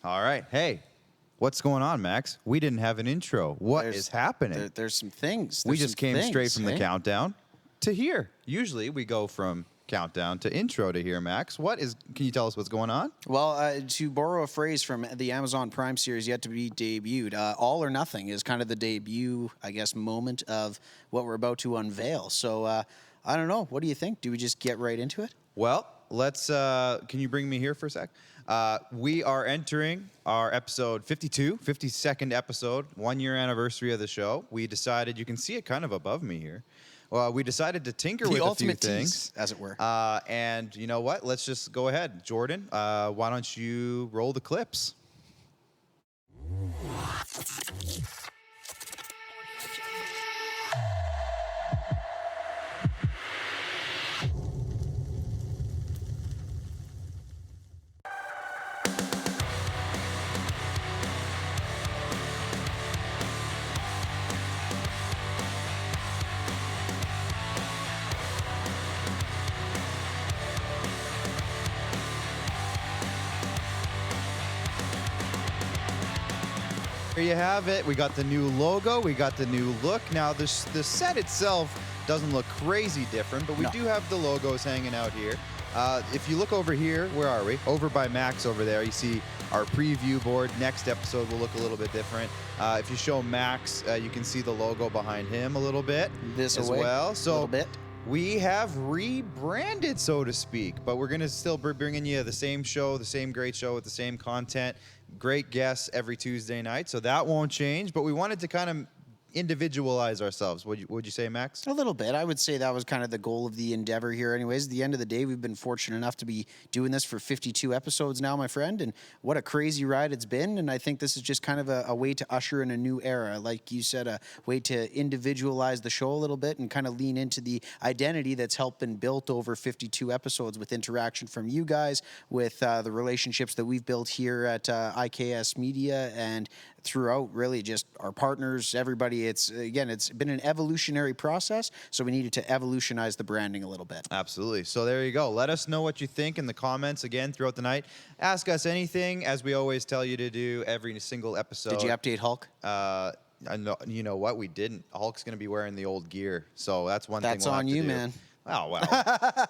All right. Hey, what's going on, Max? We didn't have an intro. What is happening? There's some things. We just came straight from the countdown to here. Usually we go from countdown to intro to here, Max. Can you tell us what's going on? Well, to borrow a phrase from the Amazon Prime series yet to be debuted, All or Nothing is kind of the debut, I guess, moment of what we're about to unveil. So, I don't know. What do you think? Do we just get right into it? Well, let's, can you bring me here for a sec? We are entering our episode 52, 52nd episode, 1 year anniversary of the show. We decided, you can see it kind of above me here. Well, we decided to tinker with a few things, tease, as it were. And you know what? Let's just go ahead. Jordan, why don't you roll the clips? There you have it. We got the new logo. We got the new look. Now, the set itself doesn't look crazy different, but we do have the logos hanging out here. If you look over here, where are we? Over by Max over there, you see our preview board. Next episode will look a little bit different. If you show Max, you can see the logo behind him a little bit as well. So a little bit. We have rebranded, so to speak, but we're going to still be bringing you the same show, the same great show with the same content, great guests every Tuesday night, so that won't change, but we wanted to kind of individualize ourselves. Would you say, Max? A little bit. I would say that was kind of the goal of the endeavor here anyways. At the end of the day, we've been fortunate enough to be doing this for 52 episodes now, my friend, and what a crazy ride it's been, and I think this is just kind of a way to usher in a new era. Like you said, a way to individualize the show a little bit and kind of lean into the identity that's helped been built over 52 episodes with interaction from you guys, with the relationships that we've built here at IKS Media and throughout really just our partners, everybody. It's been an evolutionary process, so we needed to evolutionize the branding a little bit. Absolutely. So there you go. Let us know what you think in the comments again throughout the night. Ask us anything, as we always tell you to do every single episode. Did you update Hulk? You know what? We didn't. Hulk's going to be wearing the old gear, so that's one thing That's we'll on have to you, do. man. Oh, well,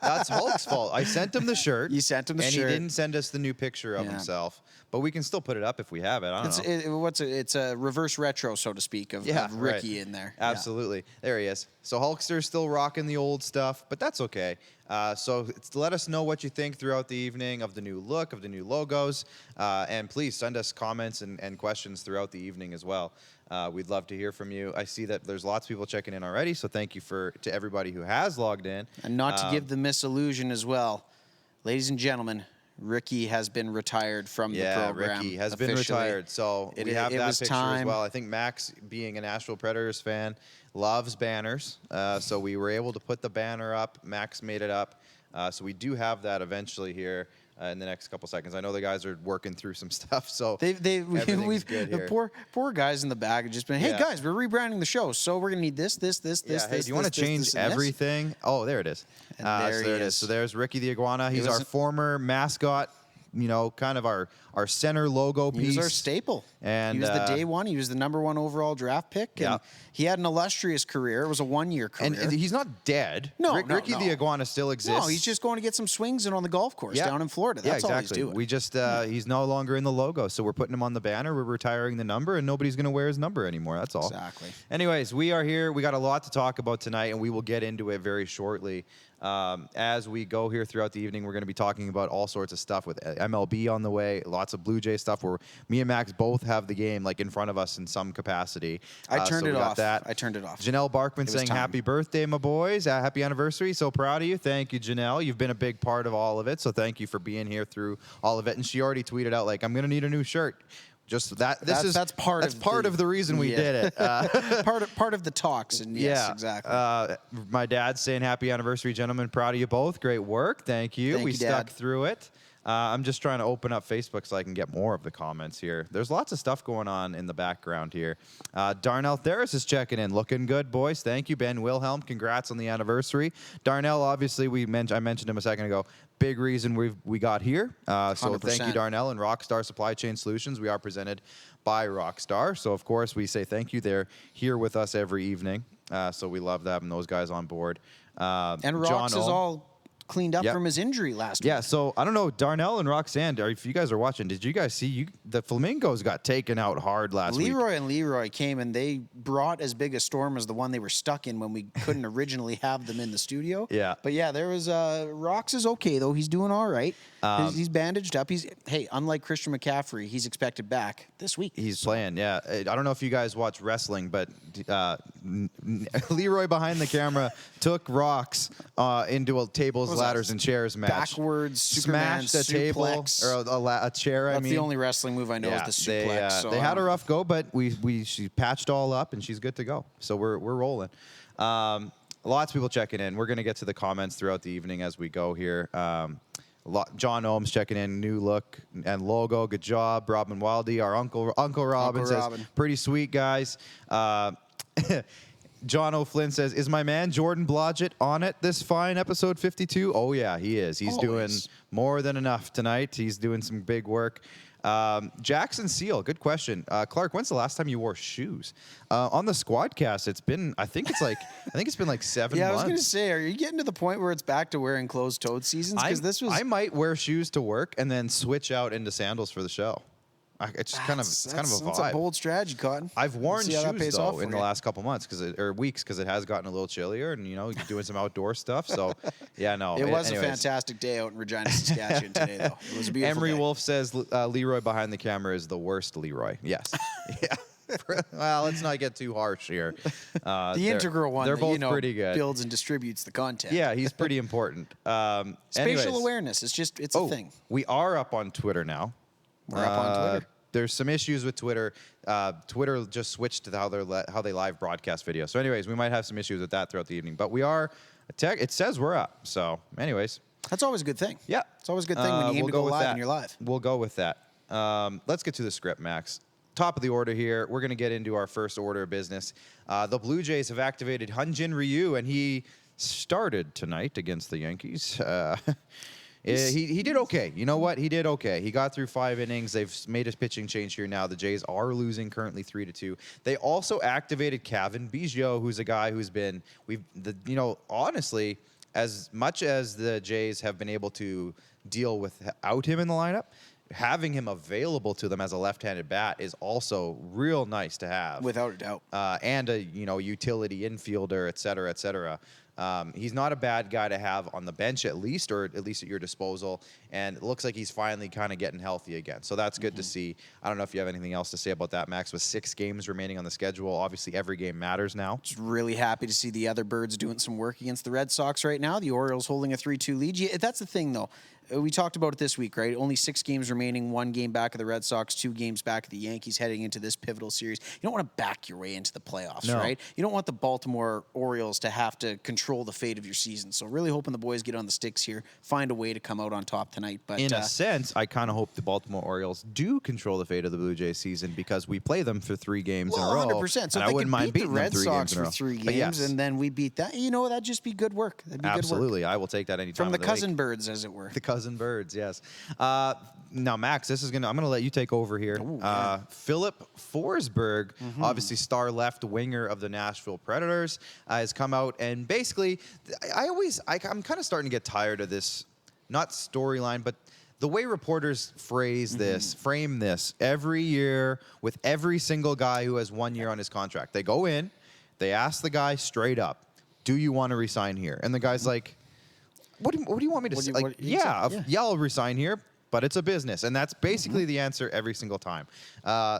that's Hulk's fault. I sent him the shirt. You sent him the shirt. And he didn't send us the new picture of himself. But we can still put it up if we have it. I don't know. It's a reverse retro, so to speak, of Ricky in there. Absolutely. Yeah. There he is. So Hulkster's still rocking the old stuff, but that's okay. So let us know what you think throughout the evening of the new look, of the new logos. And please send us comments and questions throughout the evening as well. We'd love to hear from you. I see that there's lots of people checking in already, so thank you to everybody who has logged in. And not to give the misillusion as well, ladies and gentlemen, Ricky has been retired from the program. Yeah, Ricky has been retired, so we have that picture as well. I think Max, being a Nashville Predators fan, loves banners, so we were able to put the banner up. Max made it up, so we do have that eventually here. In the next couple seconds, I know the guys are working through some stuff, so everything's good here. The poor guys in the back have just been, hey guys, we're rebranding the show, so we're gonna need this. Hey, do you want to change everything? Oh, there it is. And there it is. So there's Ricky the Iguana. He's our former mascot. You know, kind of our center logo piece. He was our staple. And he was the day one. He was the #1 overall draft pick. And he had an illustrious career. It was a 1-year career. And he's not dead. No, Ricky the Iguana still exists. No, he's just going to get some swings in on the golf course down in Florida. That's all he's doing. We just, he's no longer in the logo, so we're putting him on the banner. We're retiring the number, and nobody's going to wear his number anymore. That's all. Exactly. Anyways, we are here. We got a lot to talk about tonight, and we will get into it very shortly. As we go here throughout the evening, we're going to be talking about all sorts of stuff with MLB on the way, lots of Blue Jay stuff where me and Max both have the game like in front of us in some capacity. I turned it off. Janelle Barkman saying happy birthday, my boys. Happy anniversary. So proud of you. Thank you, Janelle. You've been a big part of all of it. So thank you for being here through all of it. And she already tweeted out like, I'm going to need a new shirt. Just that. That's part of the reason we did it. part of the talks. And yes, exactly. My dad's saying happy anniversary, gentlemen. Proud of you both. Great work. Thank you. We stuck through it. I'm just trying to open up Facebook so I can get more of the comments here. There's lots of stuff going on in the background here. Darnell Theris is checking in. Looking good, boys. Thank you, Ben Wilhelm. Congrats on the anniversary. Darnell, obviously, I mentioned him a second ago. Big reason we got here. So thank you, Darnell, and Rockstar Supply Chain Solutions. We are presented by Rockstar. So, of course, we say thank you. They're here with us every evening. So we love having those guys on board. And Rocks is all cleaned up from his injury last week. Yeah, so I don't know, Darnell and Roxanne, if you guys are watching, did you guys see the Flamingos got taken out hard last week? Leroy and Leroy came and they brought as big a storm as the one they were stuck in when we couldn't originally have them in the studio. Yeah. But yeah, there was Rox is okay though. He's doing all right. He's bandaged up. Unlike Christian McCaffrey, he's expected back this week. He's playing, yeah. I don't know if you guys watch wrestling, but Leroy behind the camera took Rox into a tables, ladders, and chairs match. Backwards, Superman smashed a table or a chair. That's the only wrestling move I know is the suplex. They had a rough go, but she patched all up and she's good to go. So we're rolling. Lots of people checking in. We're gonna get to the comments throughout the evening as we go here. John Ohms checking in, new look and logo. Good job, Robin Wildy. Our Uncle Robin says, pretty sweet, guys. John O'Flynn says, is my man Jordan Blodgett on it this fine episode 52? Oh, yeah, he is. He's doing more than enough tonight. He's doing some big work. Jackson Seal, good question. Clark, when's the last time you wore shoes? On the SquadCast, it's been, I think it's been like 7 months. Yeah, I was going to say, are you getting to the point where it's back to wearing closed-toed seasons? Because I might wear shoes to work and then switch out into sandals for the show. It's kind of a vibe. That's a bold strategy, Cotton. I've worn shoes though in the last couple months weeks because it has gotten a little chillier and you're doing some outdoor stuff. So yeah, no. It was a fantastic day out in Regina, Saskatchewan today though. It was a beautiful Emery day. Wolf says Leroy behind the camera is the worst Leroy. Yes. Yeah. Well, let's not get too harsh here. The integral one they're that, both pretty good. Builds and distributes the content. Yeah, he's pretty important. Spatial awareness. It's a thing. We are up on Twitter now. We're up on Twitter. There's some issues with Twitter. Twitter just switched to how they live broadcast video. So anyways, we might have some issues with that throughout the evening. But we are, it says we're up. So anyways. That's always a good thing. Yeah. It's always a good thing when you aim to go live and you're live. We'll go with that. Let's get to the script, Max. Top of the order here. We're going to get into our first order of business. The Blue Jays have activated Hyun-Jin Ryu, and he started tonight against the Yankees. He did okay. You know what? He did okay. He got through 5 innings. They've made a pitching change here now. The Jays are losing currently 3-2. They also activated Kevin Biggio, who's a guy who's been honestly, as much as the Jays have been able to deal without him in the lineup, having him available to them as a left-handed bat is also real nice to have. Without a doubt. And a utility infielder, et cetera, et cetera. He's not a bad guy to have on the bench at least, or at least at your disposal. And it looks like he's finally kind of getting healthy again. So that's good to see. I don't know if you have anything else to say about that, Max. With 6 games remaining on the schedule, obviously every game matters now. Just really happy to see the other birds doing some work against the Red Sox right now. The Orioles holding a 3-2 lead. That's the thing, though. We talked about it this week, right? Only 6 games remaining, 1 game back of the Red Sox, 2 games back of the Yankees heading into this pivotal series. You don't want to back your way into the playoffs, right? You don't want the Baltimore Orioles to have to control the fate of your season. So really hoping the boys get on the sticks here, find a way to come out on top tonight. But in a sense, I kind of hope the Baltimore Orioles do control the fate of the Blue Jays season because we play them for 3 games in a row. 100%. So and if I wouldn't mind beating beating the Red Sox for 3 games and then we beat that, that'd just be good work. That'd be Absolutely. Good work. I will take that anytime. From the cousin birds, as it were. The cousin birds, yes. Now, Max, I'm gonna let you take over here. Philip Forsberg, obviously star left winger of the Nashville Predators, has come out and basically, I'm kind of starting to get tired of this, not storyline, but the way reporters frame this every year with every single guy who has 1 year on his contract. They go in, they ask the guy straight up, "Do you want to resign here?" And the guy's like, What do you want me to say? I'll resign here, but it's a business. And that's basically the answer every single time.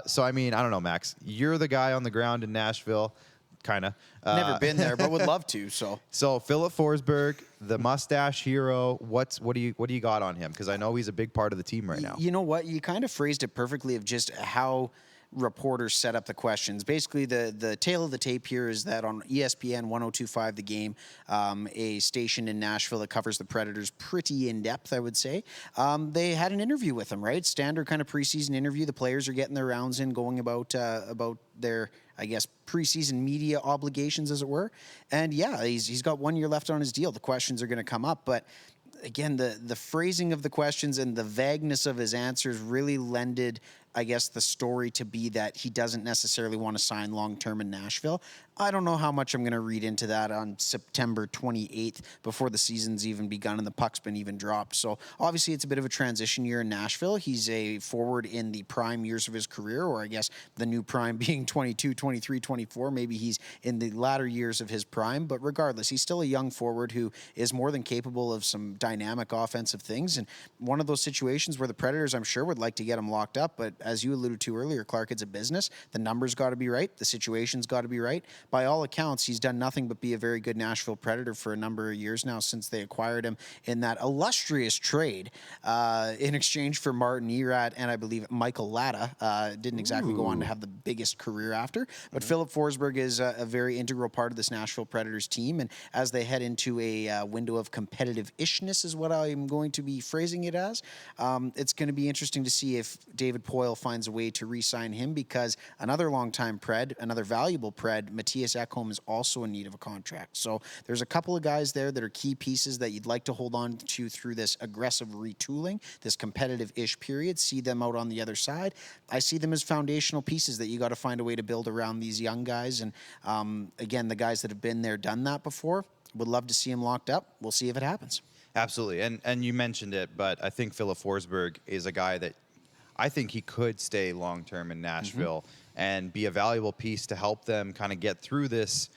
So, I mean, I don't know, Max. You're the guy on the ground in Nashville, kind of. Never been there, but would love to. So Philip Forsberg, the mustache hero, what do you got on him? Because I know he's a big part of the team right now. You know what? You kind of phrased it perfectly of just how reporters set up the questions. Basically, the tale of the tape here is that on ESPN 102.5 The Game, a station in Nashville that covers the Predators pretty in depth, I would say, they had an interview with him, right? Standard kind of preseason interview. The players are getting their rounds in, going about their, I guess, preseason media obligations, as it were. And yeah, he's got 1 year left on his deal. The questions are going to come up, but again, the phrasing of the questions and the vagueness of his answers really lended, I guess, the story to be that he doesn't necessarily want to sign long-term in Nashville. I don't know how much I'm going to read into that on September 28th before the season's even begun and the puck's been even dropped. So obviously it's a bit of a transition year in Nashville. He's a forward in the prime years of his career, or I guess the new prime being 22, 23, 24. Maybe he's in the latter years of his prime, but regardless, he's still a young forward who is more than capable of some dynamic offensive things. And one of those situations where the Predators, I'm sure, would like to get him locked up, but as you alluded to earlier, Clark, it's a business. The numbers got to be right. The situation's got to be right. By all accounts, he's done nothing but be a very good Nashville Predator for a number of years now since they acquired him in that illustrious trade in exchange for Martin Erat and I believe Michael Latta. Didn't exactly go on to have the biggest career after, but Philip Forsberg is a very integral part of this Nashville Predators team, and as they head into a window of competitive-ishness is what I'm going to be phrasing it as, it's going to be interesting to see if David Poile finds a way to re-sign him, because another longtime Pred, another valuable Pred, Matthias Ekholm, is also in need of a contract. So there's a couple of guys there that are key pieces that you'd like to hold on to through this aggressive retooling, this competitive-ish period, see them out on the other side. I see them as foundational pieces that you got to find a way to build around these young guys. And again, the guys that have been there, done that before, would love to see him locked up. We'll see if it happens. Absolutely. And you mentioned it, but I think Philip Forsberg is a guy that I think he could stay long-term in Nashville and be a valuable piece to help them kind of get through this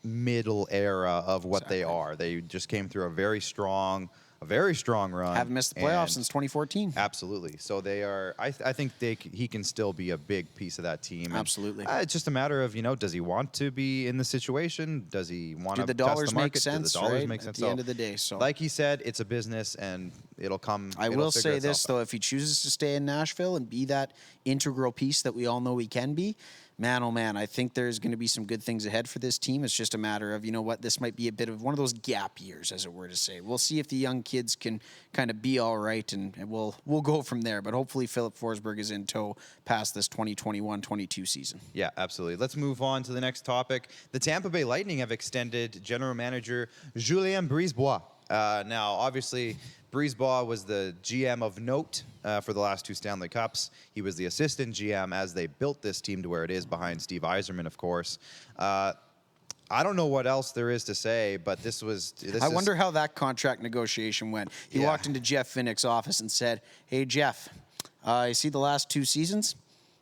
middle era of what they are. They just came through a very strong run. Haven't missed the playoffs since 2014. Absolutely. So they are. I think he can still be a big piece of that team. Absolutely. And, it's just a matter of, does he want to be in the situation? Does he want to test the dollars make sense? Do the dollars right? make sense? At the end of the day, so like he said, it's a business and it'll come. I will say this though: if he chooses to stay in Nashville and be that integral piece that we all know he can be, man, oh man, I think there's going to be some good things ahead for this team. It's just a matter of, this might be a bit of one of those gap years, as it were to say. We'll see if the young kids can kind of be all right, and we'll go from there. But hopefully Philip Forsberg is in tow past this 2021-22 season. Yeah, absolutely. Let's move on to the next topic. The Tampa Bay Lightning have extended general manager Julien Brisebois. Now, obviously, Brisebois was the GM of note for the last two Stanley Cups. He was the assistant GM as they built this team to where it is behind Steve Yzerman, of course. I don't know what else there is to say, but I wonder how that contract negotiation went. He walked into Jeff Finnick's office and said, "Hey, Jeff, I see the last two seasons.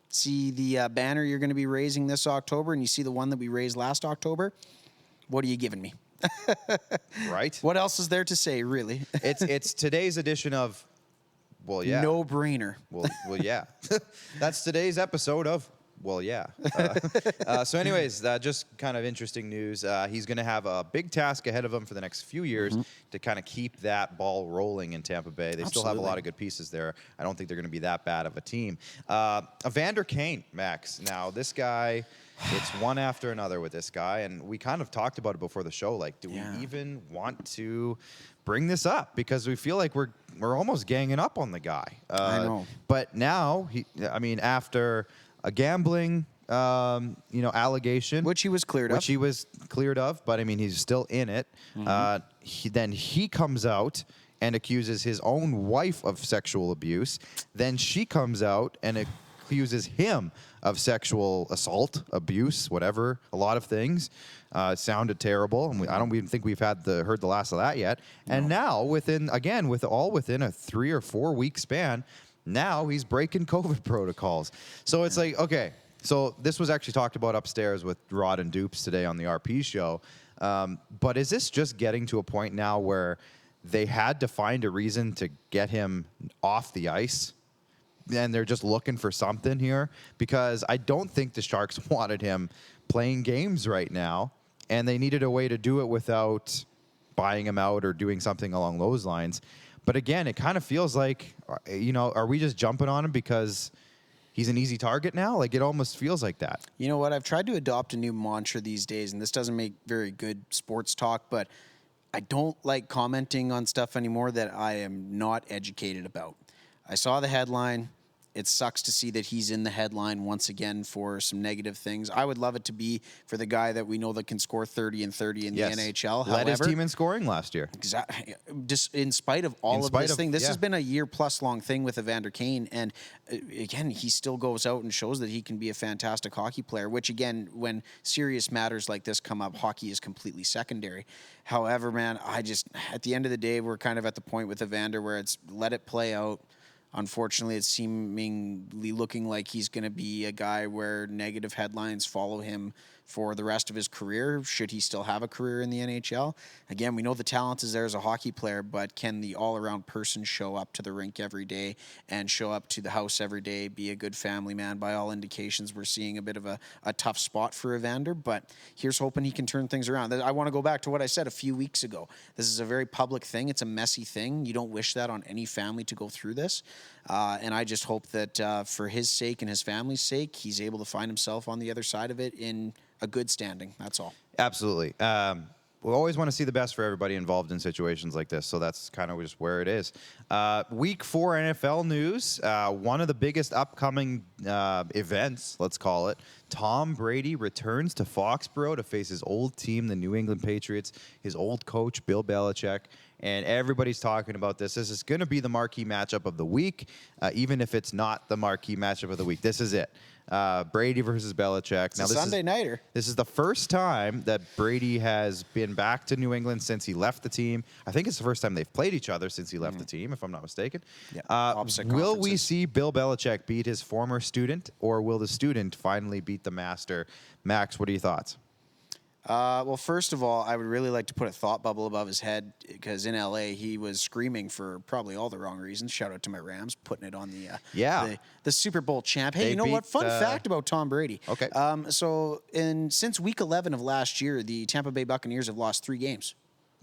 See the banner you're going to be raising this October, and you see the one that we raised last October. What are you giving me?" Right. What else is there to say, really? It's today's edition of, well, yeah. No brainer. Well, yeah. That's today's episode of, well, yeah. So anyways, just kind of interesting news. He's going to have a big task ahead of him for the next few years to kind of keep that ball rolling in Tampa Bay. They still have a lot of good pieces there. I don't think they're going to be that bad of a team. Evander Kane, Max. Now, this guy... It's one after another with this guy, and we kind of talked about it before the show. Like, do we even want to bring this up? Because we feel like we're almost ganging up on the guy. I know. But now, after a gambling, allegation, which he was cleared of, but he's still in it. He comes out and accuses his own wife of sexual abuse. Then she comes out and accuses him of sexual assault, abuse, whatever, a lot of things. It sounded terrible, and I don't even think we've heard the last of that yet. No. And now, within a 3 or 4 week span, now he's breaking COVID protocols. So it's like, okay, so this was actually talked about upstairs with Rod and Dupes today on the RP show. But is this just getting to a point now where they had to find a reason to get him off the ice? And they're just looking for something here, because I don't think the Sharks wanted him playing games right now, and they needed a way to do it without buying him out or doing something along those lines. But again, it kind of feels like, are we just jumping on him because he's an easy target now? Like, it almost feels like that. You know what? I've tried to adopt a new mantra these days, and this doesn't make very good sports talk, but I don't like commenting on stuff anymore that I am not educated about. I saw the headline. It sucks to see that he's in the headline once again for some negative things. I would love it to be for the guy that we know that can score 30 and 30 in the NHL. Led his team in scoring last year. Exactly. Just in spite of all of this thing, this has been a year-plus long thing with Evander Kane, and again, he still goes out and shows that he can be a fantastic hockey player, which again, when serious matters like this come up, hockey is completely secondary. However, man, at the end of the day, we're kind of at the point with Evander where it's let it play out. Unfortunately, it's seemingly looking like he's going to be a guy where negative headlines follow him for the rest of his career, should he still have a career in the NHL. Again, we know the talent is there as a hockey player, but can the all-around person show up to the rink every day and show up to the house every day, be a good family man? By all indications, we're seeing a bit of a tough spot for Evander, but here's hoping he can turn things around. I want to go back to what I said a few weeks ago. This is a very public thing. It's a messy thing. You don't wish that on any family to go through this. And I just hope that for his sake and his family's sake, he's able to find himself on the other side of it in a good standing. That's all. Absolutely. We always want to see the best for everybody involved in situations like this, so that's kind of just where it is. Week 4 NFL news, one of the biggest upcoming events, let's call it. Tom Brady returns to Foxborough to face his old team, the New England Patriots, his old coach, Bill Belichick, and everybody's talking about this. This is going to be the marquee matchup of the week, even if it's not the marquee matchup of the week. This is it. Brady versus Belichick. Now, this Sunday nighter. This is the first time that Brady has been back to New England since he left the team. I think it's the first time they've played each other since he left the team, if I'm not mistaken. Yeah, will we see Bill Belichick beat his former student, or will the student finally beat the master? Max, what are your thoughts? Well, first of all, I would really like to put a thought bubble above his head, because in LA he was screaming for probably all the wrong reasons. Shout out to my Rams, putting it on the Super Bowl champ. Hey, you know what? Fun fact about Tom Brady. Okay. Since week 11 of last year, the Tampa Bay Buccaneers have lost 3 games.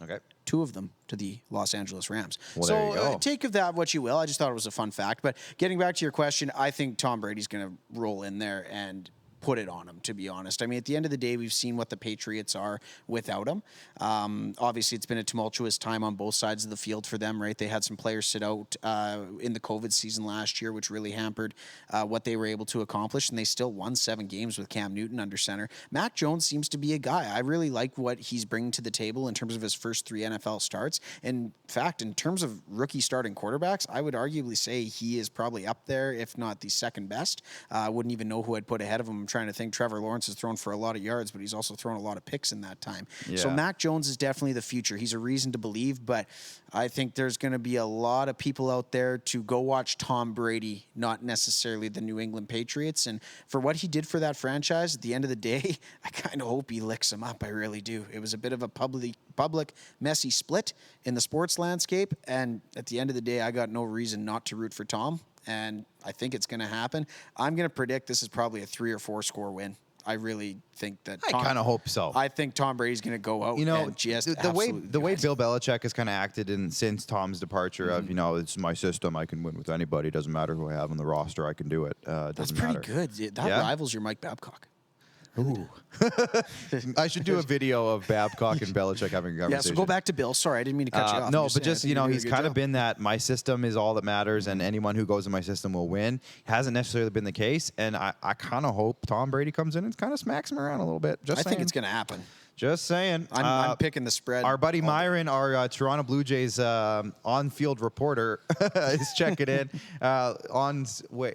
Okay. 2 of them to the Los Angeles Rams. Well, there you go. Take of that what you will. I just thought it was a fun fact. But getting back to your question, I think Tom Brady's going to roll in there and put it on him, to be honest. I mean, at the end of the day, we've seen what the Patriots are without him. Obviously, it's been a tumultuous time on both sides of the field for them, right? They had some players sit out in the COVID season last year, which really hampered what they were able to accomplish, and they still won 7 games with Cam Newton under center. Mac Jones seems to be a guy. I really like what he's bringing to the table in terms of his first 3 NFL starts. In fact, in terms of rookie starting quarterbacks, I would arguably say he is probably up there, if not the second best. I wouldn't even know who I'd put ahead of him. I'm trying to think. Trevor Lawrence has thrown for a lot of yards, but he's also thrown a lot of picks in that time. Yeah. So Mac Jones is definitely the future. He's a reason to believe, but I think there's going to be a lot of people out there to go watch Tom Brady, not necessarily the New England Patriots. And for what he did for that franchise, at the end of the day, I kind of hope he licks him up. I really do. It was a bit of a public, messy split in the sports landscape. And at the end of the day, I got no reason not to root for Tom. And I think it's going to happen. I'm going to predict this is probably a 3 or 4 score win. I really think that. I kind of hope so. I think Tom Brady's going to go out. And just the way Bill Belichick has kind of acted since Tom's departure of it's my system, I can win with anybody. Doesn't matter who I have on the roster, I can do it. That's pretty good. That rivals your Mike Babcock. Ooh. I should do a video of Babcock and Belichick having a conversation. Yeah, so go back to Bill. Sorry, I didn't mean to cut you off. No, but just, he's kind of been that my system is all that matters, and anyone who goes in my system will win. Hasn't necessarily been the case, and I kind of hope Tom Brady comes in and kind of smacks him around a little bit. I think it's going to happen. Just saying. I'm picking the spread. Our buddy Myron, our Toronto Blue Jays on-field reporter, is checking in,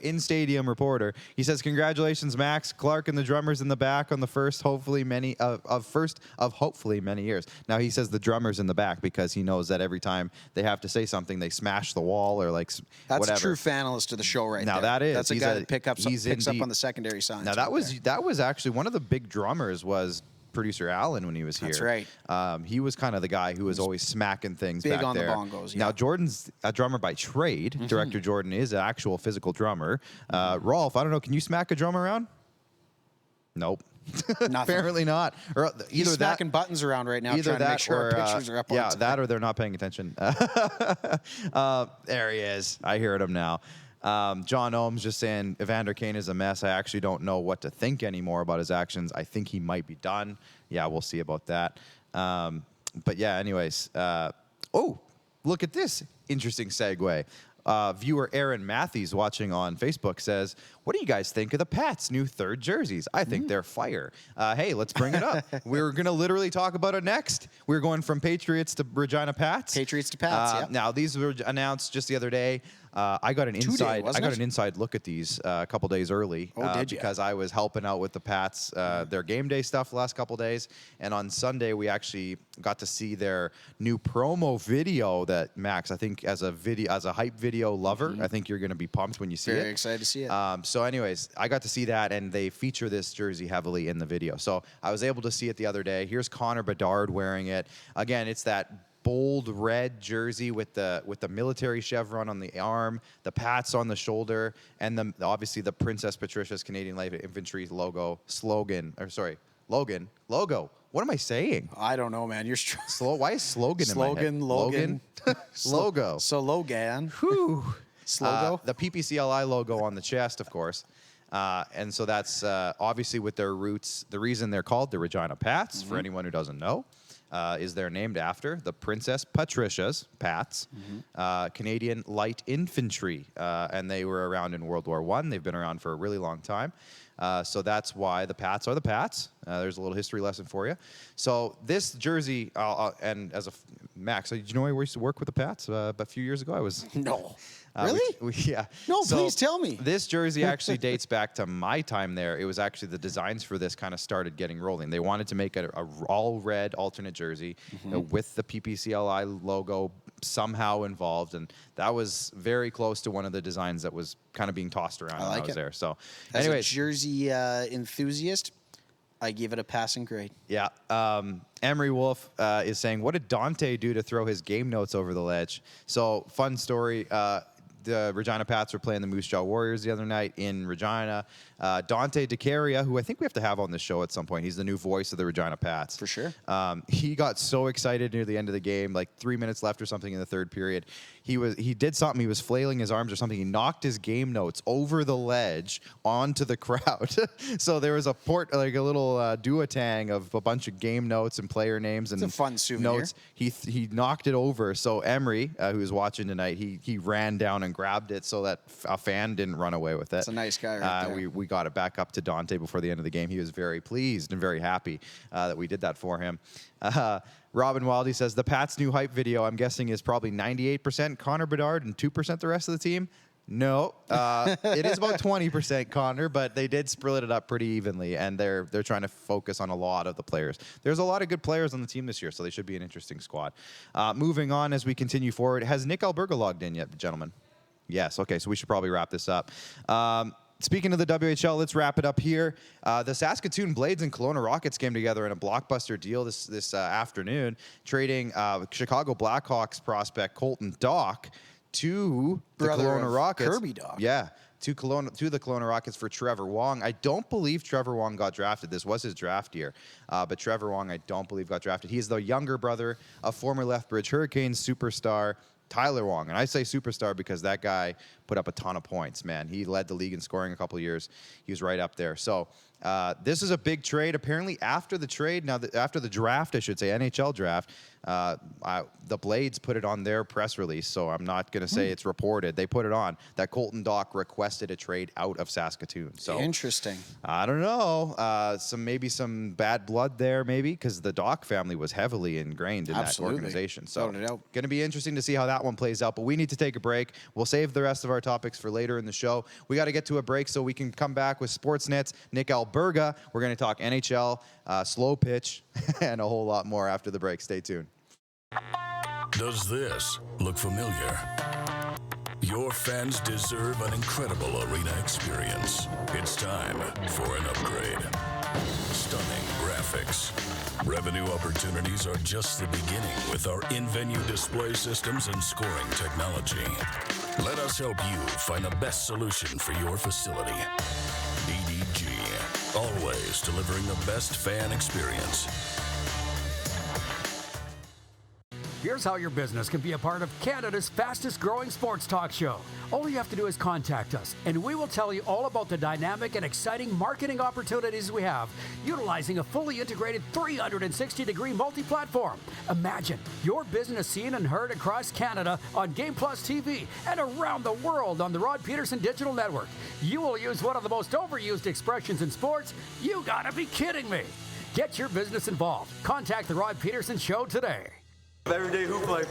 in-stadium reporter. He says, "Congratulations, Max Clark and the drummers in the back on the first, hopefully many years." Now he says the drummers in the back because he knows that every time they have to say something, they smash the wall or that's whatever. A true fanalist to the show right now, there. That's a guy that picks up on the secondary signs. Now that was actually one of the big drummers was producer Allen when he was here. That's right. He was kind of the guy who was always smacking things big back on there. The bongos. Yeah. Now Jordan's a drummer by trade. Mm-hmm. Director Jordan is an actual physical drummer. Rolf, I don't know. Can you smack a drum around? Nope. Apparently not. Or he's smacking buttons around right now, trying to make sure our pictures are up. Yeah, that or they're not paying attention. There he is. I heard him now. John Ohms just saying Evander Kane is a mess. I actually don't know what to think anymore about his actions. I think he might be done. Yeah, we'll see about that. But yeah, anyways. Oh, look at this interesting segue. Viewer Aaron Matthews watching on Facebook says, what do you guys think of the Pats' new third jerseys? I think they're fire. Hey, let's bring it up. We're going to literally talk about it next. We're going from Patriots to Regina Pats. Patriots to Pats, yeah. Now, these were announced just the other day. I got an inside look at these a couple days early. Oh, did you? Because I was helping out with the Pats, their game day stuff the last couple days. And on Sunday, we actually got to see their new promo video that Max, I think as a hype video lover, I think you're going to be pumped when you see it. Very excited to see it. So anyways, I got to see that, and they feature this jersey heavily in the video. So I was able to see it the other day. Here's Connor Bedard wearing it. Again, it's that bold red jersey with the military chevron on the arm, the Pats on the shoulder, and obviously the Princess Patricia's Canadian Light Infantry logo. What am I saying? I don't know, man. You're Why is slogan in my head? Logan. Logo. So Logan. Whew. Slogo. The PPCLI logo on the chest, of course. And so that's obviously with their roots. The reason they're called the Regina Pats, for anyone who doesn't know, is they're named after the Princess Patricia's Pats, Canadian Light Infantry. And they were around in World War I. They've been around for a really long time. So that's why the Pats are the Pats. There's a little history lesson for you. So this jersey, and as a Max, did you know I used to work with the Pats a few years ago? I was No. Really? Yeah. No, please tell me. This jersey actually dates back to my time there. It was actually the designs for this kind of started getting rolling. They wanted to make a all red alternate jersey with the PPCLI logo somehow involved, and that was very close to one of the designs that was kind of being tossed around when I was there. So, anyways, as a jersey enthusiast, I give it a passing grade. Yeah. Emery Wolf is saying, what did Dante do to throw his game notes over the ledge? So, fun story. The Regina Pats were playing the Moose Jaw Warriors the other night in Regina. Dante DeCaria, who I think we have to have on the show at some point. He's the new voice of the Regina Pats. For sure. He got so excited near the end of the game, like 3 minutes left or something in the third period. He did something. He was flailing his arms or something. He knocked his game notes over the ledge onto the crowd. So there was a little duotang of a bunch of game notes and player names and it's a fun souvenir. Notes. He knocked it over. So Emery, who was watching tonight, he ran down and grabbed it so that a fan didn't run away with it. That's a nice guy right there. We got it back up to Dante before the end of the game. He was very pleased and very happy that we did that for him. Robin Wildy says, the Pats' new hype video, I'm guessing, is probably 98% Connor Bedard and 2% the rest of the team. No, it is about 20% Connor, but they did split it up pretty evenly, and they're trying to focus on a lot of the players. There's a lot of good players on the team this year, so they should be an interesting squad. Moving on as we continue forward, has Nick Alberga logged in yet, gentlemen? Yes, okay, so we should probably wrap this up. Speaking of the WHL, let's wrap it up here. The Saskatoon Blades and Kelowna Rockets came together in a blockbuster deal this afternoon, trading Chicago Blackhawks prospect Colton Dock to the Kelowna Rockets. Kirby Dock. Yeah, to the Kelowna Rockets for Trevor Wong. I don't believe Trevor Wong got drafted. This was his draft year, but Trevor Wong I don't believe got drafted. He's the younger brother of former Lethbridge Hurricanes superstar Tyler Wong. And I say superstar because that guy put up a ton of points, man. He led the league in scoring a couple of years. He was right up there. So this is a big trade. Apparently after the trade, after the draft, I should say, NHL draft, the Blades put it on their press release, so I'm not going to say it's reported. They put it on that Colton Dock requested a trade out of Saskatoon. So interesting. I don't know. Maybe some bad blood there, maybe, because the Dock family was heavily ingrained in that organization. So going to be interesting to see how that one plays out. But we need to take a break. We'll save the rest of our topics for later in the show. We got to get to a break so we can come back with Sportsnet's Nick Alberga. We're going to talk NHL, slow pitch, and a whole lot more after the break. Stay tuned. Does this look familiar? Your fans deserve an incredible arena experience. It's time for an upgrade. Stunning graphics. Revenue opportunities are just the beginning with our in-venue display systems and scoring technology. Let us help you find the best solution for your facility. DDG, always delivering the best fan experience. Here's how your business can be a part of Canada's fastest growing sports talk show. All you have to do is contact us, and we will tell you all about the dynamic and exciting marketing opportunities we have, utilizing a fully integrated 360-degree multi-platform. Imagine your business seen and heard across Canada on Game Plus TV and around the world on the Rod Peterson Digital Network. You will use one of the most overused expressions in sports. You gotta be kidding me. Get your business involved. Contact the Rod Peterson Show today. Everyday hoop life.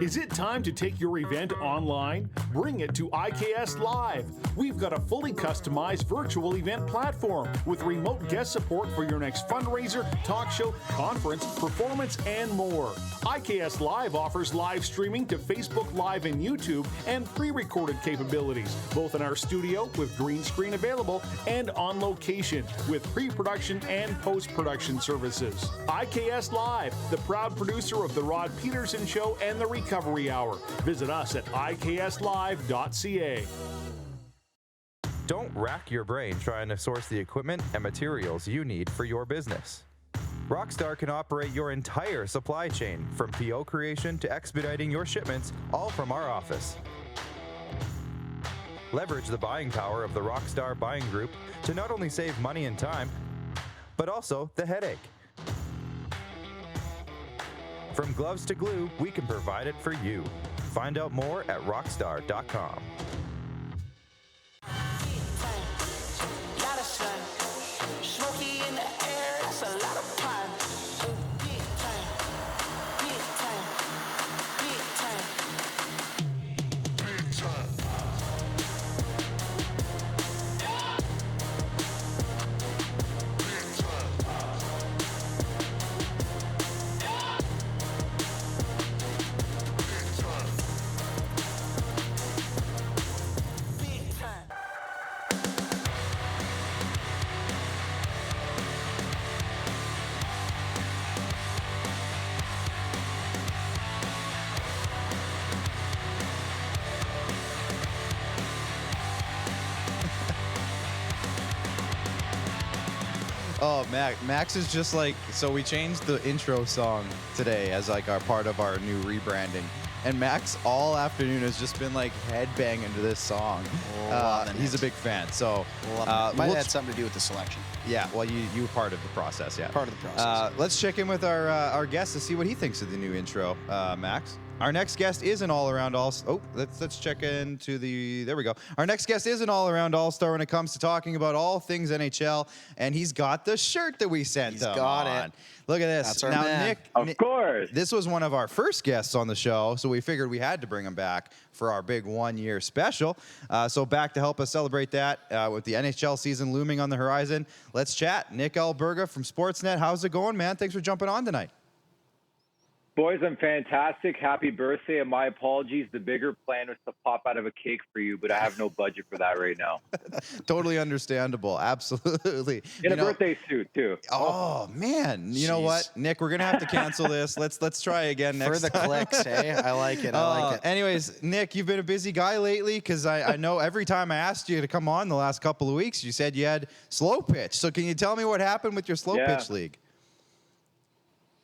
Is it time to take your event online? Bring it to IKS Live. We've got a fully customized virtual event platform with remote guest support for your next fundraiser, talk show, conference, performance, and more. IKS Live offers live streaming to Facebook Live and YouTube and pre-recorded capabilities, both in our studio with green screen available and on location with pre-production and post-production services. IKS Live, the proud producer of The Rod Peterson Show and The Recovery Hour. Visit us at ikslive.ca. Don't rack your brain trying to source the equipment and materials you need for your business. Rockstar can operate your entire supply chain, from PO creation to expediting your shipments, all from our office. Leverage the buying power of the Rockstar buying group to not only save money and time, but also the headache. From gloves to glue, we can provide it for you. Find out more at rockstar.com. Oh, Max is just like, so we changed the intro song today as like our part of our new rebranding. And Max all afternoon has just been like headbanging to this song. He's a big fan. So might have had something to do with the selection. Yeah, well, you were part of the process, yeah. Part of the process. Let's check in with our guest to see what he thinks of the new intro, Max. Our next guest is an all-around let's check into there we go. Our next guest is an all-around all-star when it comes to talking about all things NHL, and he's got the shirt that we sent him. He's got it. Look at this. That's our now, man. Nick, Of course. this was one of our first guests on the show, so we figured we had to bring him back for our big one-year special. So back to help us celebrate that with the NHL season looming on the horizon. Let's chat. Nick Alberga from Sportsnet. How's it going, man? Thanks for jumping on tonight. Boys, I'm fantastic. Happy birthday, and my apologies. The bigger plan was to pop out of a cake for you, but I have no budget for that right now. Totally understandable. Absolutely. In a birthday suit, too. Oh, man. You know what, Nick, we're going to have to cancel this. Let's try again next time. For the clicks, hey? I like it. I like it. Anyways, Nick, you've been a busy guy lately because I know every time I asked you to come on the last couple of weeks, you said you had slow pitch. So can you tell me what happened with your slow pitch league?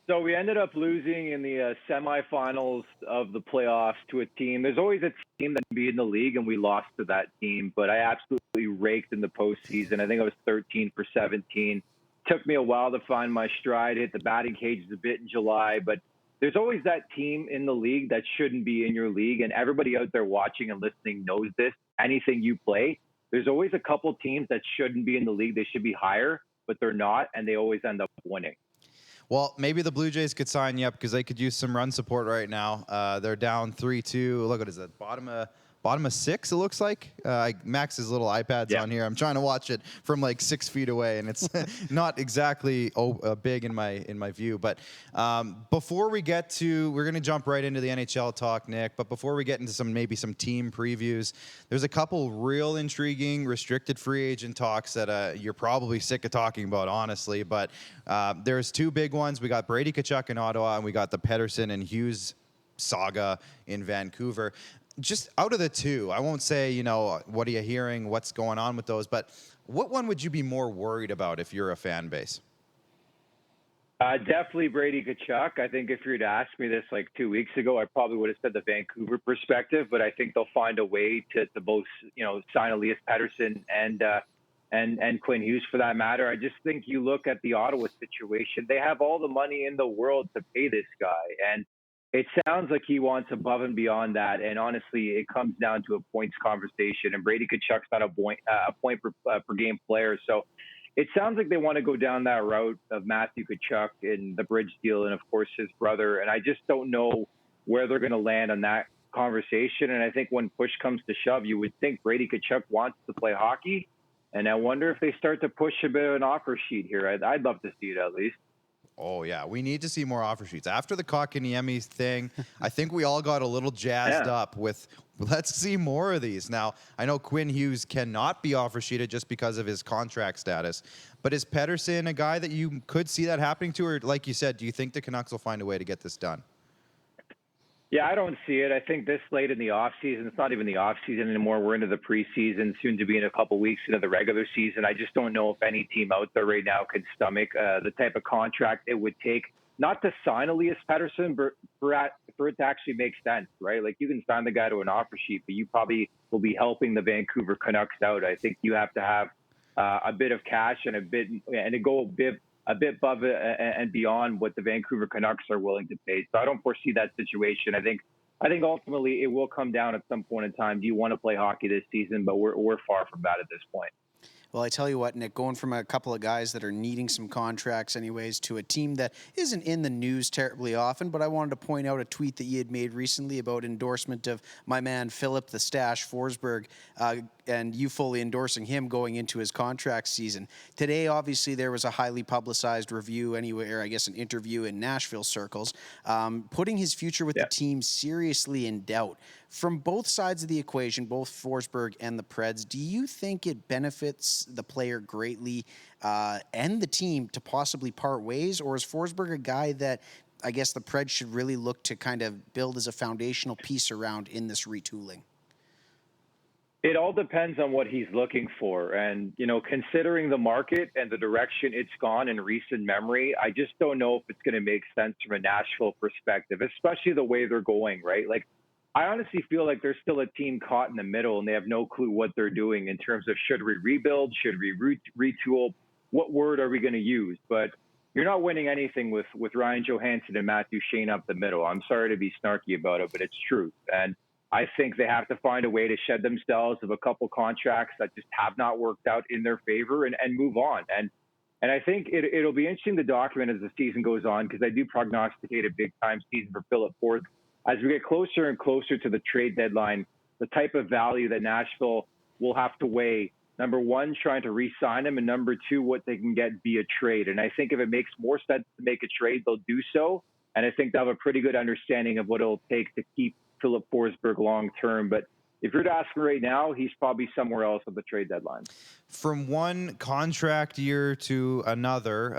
So we ended up losing in the semifinals of the playoffs to a team. There's always a team that can be in the league, and we lost to that team. But I absolutely raked in the postseason. I think I was 13 for 17. Took me a while to find my stride, hit the batting cages a bit in July. But there's always that team in the league that shouldn't be in your league. And everybody out there watching and listening knows this. Anything you play, there's always a couple teams that shouldn't be in the league. They should be higher, but they're not, and they always end up winning. Well, maybe the Blue Jays could sign you up because they could use some run support right now. They're down 3-2. Look, what is that? Bottom bottom of 6, it looks like. Max's little iPad's on here. I'm trying to watch it from like 6 feet away, and it's not exactly big in my view. But before we get to, we're going to jump right into the NHL talk, Nick. But before we get into maybe some team previews, there's a couple real intriguing restricted free agent talks that you're probably sick of talking about, honestly. But there's 2 big ones. We got Brady Tkachuk in Ottawa, and we got the Pettersson and Hughes saga in Vancouver. Just out of the 2, I won't say, what are you hearing, what's going on with those, but what one would you be more worried about if you're a fan base? Definitely Brady Tkachuk. I think if you were to ask me this like 2 weeks ago, I probably would have said the Vancouver perspective, but I think they'll find a way to both, sign Elias Pettersson and Quinn Hughes for that matter. I just think you look at the Ottawa situation, they have all the money in the world to pay this guy. And it sounds like he wants above and beyond that. And honestly, it comes down to a points conversation. And Brady Tkachuk's not a point per game player. So it sounds like they want to go down that route of Matthew Tkachuk and the bridge deal and, of course, his brother. And I just don't know where they're going to land on that conversation. And I think when push comes to shove, you would think Brady Tkachuk wants to play hockey. And I wonder if they start to push a bit of an offer sheet here. I'd love to see it at least. Oh, yeah. We need to see more offer sheets. After the Kotkaniemi thing, I think we all got a little jazzed up with, let's see more of these. Now, I know Quinn Hughes cannot be offer sheeted just because of his contract status. But is Pettersson a guy that you could see that happening to? Or like you said, do you think the Canucks will find a way to get this done? Yeah, I don't see it. I think this late in the offseason, it's not even the offseason anymore. We're into the preseason, soon to be in a couple weeks into the regular season. I just don't know if any team out there right now could stomach the type of contract it would take, not to sign Elias Pettersson, but for it to actually make sense, right? Like you can sign the guy to an offer sheet, but you probably will be helping the Vancouver Canucks out. I think you have to have a bit of cash and to go a bit above and beyond what the Vancouver Canucks are willing to pay. So I don't foresee that situation. I think ultimately it will come down at some point in time. Do you want to play hockey this season? But we're far from that at this point. Well, I tell you what, Nick, going from a couple of guys that are needing some contracts anyways to a team that isn't in the news terribly often, but I wanted to point out a tweet that you had made recently about endorsement of my man Philip the Stash Forsberg, and you fully endorsing him going into his contract season. Today, obviously, there was a highly publicized review anywhere, I guess an interview in Nashville circles, putting his future with the team seriously in doubt. From both sides of the equation, both Forsberg and the Preds, do you think it benefits the player greatly and the team to possibly part ways? Or is Forsberg a guy that I guess the Preds should really look to kind of build as a foundational piece around in this retooling? It all depends on what he's looking for. And, considering the market and the direction it's gone in recent memory, I just don't know if it's going to make sense from a Nashville perspective, especially the way they're going, right? Like, I honestly feel like there's still a team caught in the middle and they have no clue what they're doing in terms of should we rebuild, should we retool, what word are we going to use? But you're not winning anything with Ryan Johansson and Matthew Shane up the middle. I'm sorry to be snarky about it, but it's true. And I think they have to find a way to shed themselves of a couple contracts that just have not worked out in their favor and move on. And I think it'll be interesting to document as the season goes on, because I do prognosticate a big-time season for Philip Forsberg. As we get closer and closer to the trade deadline, the type of value that Nashville will have to weigh, number one, trying to re-sign him, and number two, what they can get via trade. And I think if it makes more sense to make a trade, they'll do so. And I think they'll have a pretty good understanding of what it'll take to keep Philip Forsberg long term. But if you're to ask me right now, he's probably somewhere else at the trade deadline. From one contract year to another,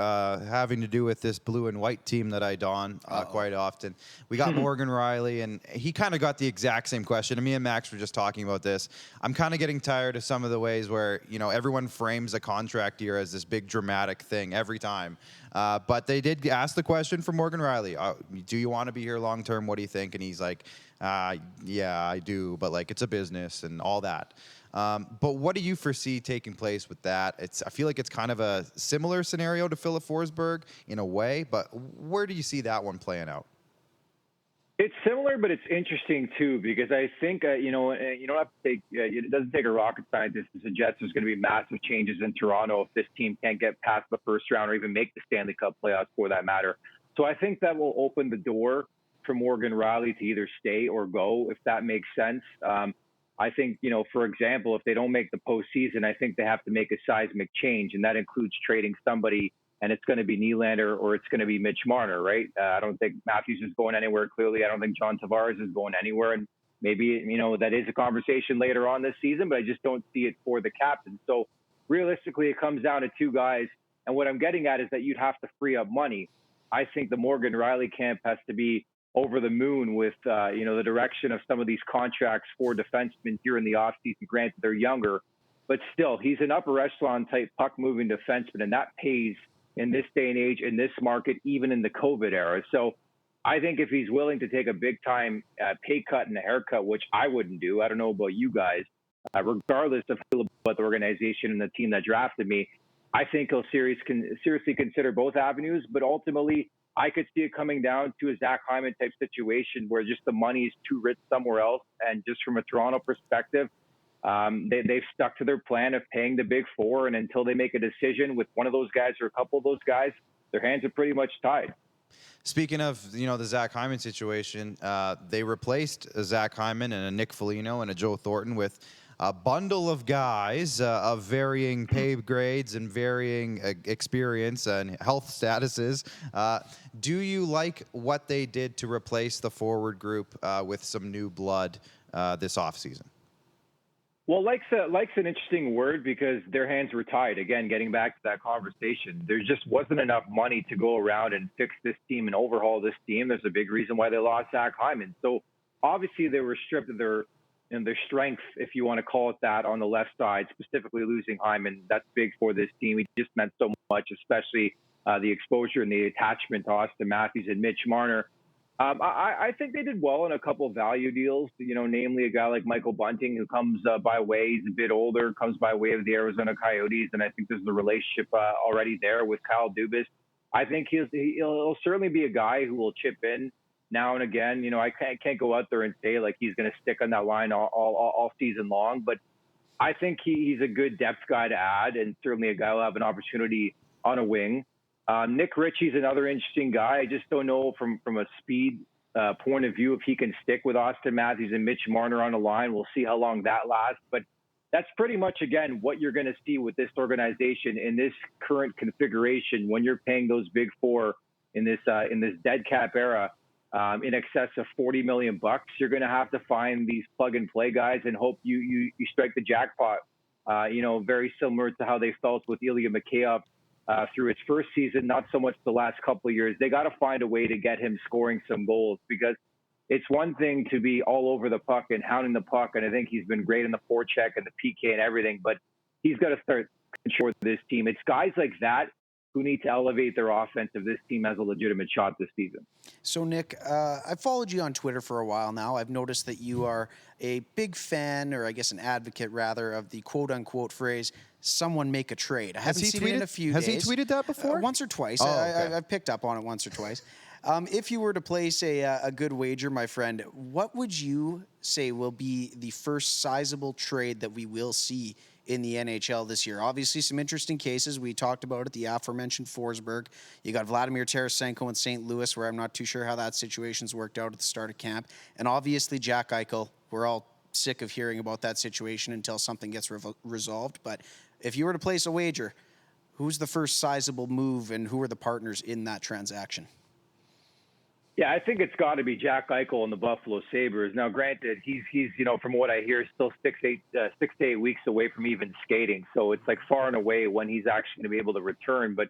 having to do with this blue and white team that I don quite often, we got Morgan Riley, and he kind of got the exact same question. And me and Max were just talking about this. I'm kind of getting tired of some of the ways where, everyone frames a contract year as this big dramatic thing every time. But they did ask the question for Morgan Riley, do you want to be here long term? What do you think? And he's like, yeah, I do, but it's a business and all that. But what do you foresee taking place with that? I feel like it's kind of a similar scenario to Philip Forsberg in a way, but where do you see that one playing out? It's similar, but it's interesting too, because I think, you don't have to take, it doesn't take a rocket scientist to suggest there's going to be massive changes in Toronto if this team can't get past the first round or even make the Stanley Cup playoffs for that matter. So I think that will open the door for Morgan Riley to either stay or go, if that makes sense. I think, for example, if they don't make the postseason, I think they have to make a seismic change, and that includes trading somebody, and it's going to be Nylander or it's going to be Mitch Marner, right? I don't think Matthews is going anywhere, clearly. I don't think John Tavares is going anywhere, and maybe, that is a conversation later on this season, but I just don't see it for the captain. So realistically, it comes down to two guys, and what I'm getting at is that you'd have to free up money. I think the Morgan Rielly camp has to be over the moon with, the direction of some of these contracts for defensemen here in the offseason. Granted, they're younger, but still, he's an upper echelon type puck-moving defenseman, and that pays in this day and age, in this market, even in the COVID era. So I think if he's willing to take a big-time pay cut and a haircut, which I wouldn't do, I don't know about you guys, regardless of about the organization and the team that drafted me, I think he'll seriously consider both avenues, but ultimately, I could see it coming down to a Zach Hyman type situation where just the money is too rich somewhere else. And just from a Toronto perspective, they've stuck to their plan of paying the big four. And until they make a decision with one of those guys or a couple of those guys, their hands are pretty much tied. Speaking of, the Zach Hyman situation, they replaced Zach Hyman and a Nick Foligno and a Joe Thornton with a bundle of guys of varying pay grades and varying experience and health statuses. Do you like what they did to replace the forward group with some new blood this offseason? Well, like's an interesting word because their hands were tied. Again, getting back to that conversation, there just wasn't enough money to go around and fix this team and overhaul this team. There's a big reason why they lost Zach Hyman. So obviously they were stripped of their strength, if you want to call it that, on the left side, specifically losing Hyman. That's big for this team. He just meant so much, especially the exposure and the attachment to Austin Matthews and Mitch Marner. I think they did well in a couple of value deals, namely a guy like Michael Bunting, who comes by way, he's a bit older, comes by way of the Arizona Coyotes, and I think there's a relationship already there with Kyle Dubas. I think he'll certainly be a guy who will chip in now and again. I can't go out there and say like he's going to stick on that line all season long, but I think he's a good depth guy to add, and certainly a guy who will have an opportunity on a wing. Nick Ritchie's another interesting guy. I just don't know from a speed point of view if he can stick with Austin Matthews and Mitch Marner on the line. We'll see how long that lasts, but that's pretty much, again, what you're going to see with this organization in this current configuration when you're paying those big four in this dead cap era. In excess of $40 million, you're going to have to find these plug and play guys and hope you strike the jackpot. Very similar to how they felt with Ilya Mikheyev through his first season, not so much the last couple of years. They got to find a way to get him scoring some goals, because it's one thing to be all over the puck and hounding the puck, and I think he's been great in the forecheck and the PK and everything, but he's got to start controlling this team. It's guys like that who need to elevate their offense if this team has a legitimate shot this season. So, Nick, I've followed you on Twitter for a while now. I've noticed that you are a big fan, or I guess an advocate, rather, of the quote-unquote phrase, someone make a trade. I haven't seen it in a few days. Has he tweeted that before? Once or twice. Oh, okay. I've picked up on it once or twice. If you were to place a good wager, my friend, what would you say will be the first sizable trade that we will see in the NHL this year? Obviously, some interesting cases. We talked about it, the aforementioned Forsberg. You got Vladimir Tarasenko in St. Louis, where I'm not too sure how that situation's worked out at the start of camp. And obviously, Jack Eichel. We're all sick of hearing about that situation until something gets resolved. But if you were to place a wager, who's the first sizable move and who are the partners in that transaction? Yeah, I think it's got to be Jack Eichel and the Buffalo Sabres. Now, granted, he's from what I hear, still 6 to 8 weeks away from even skating. So it's like far and away when he's actually going to be able to return. But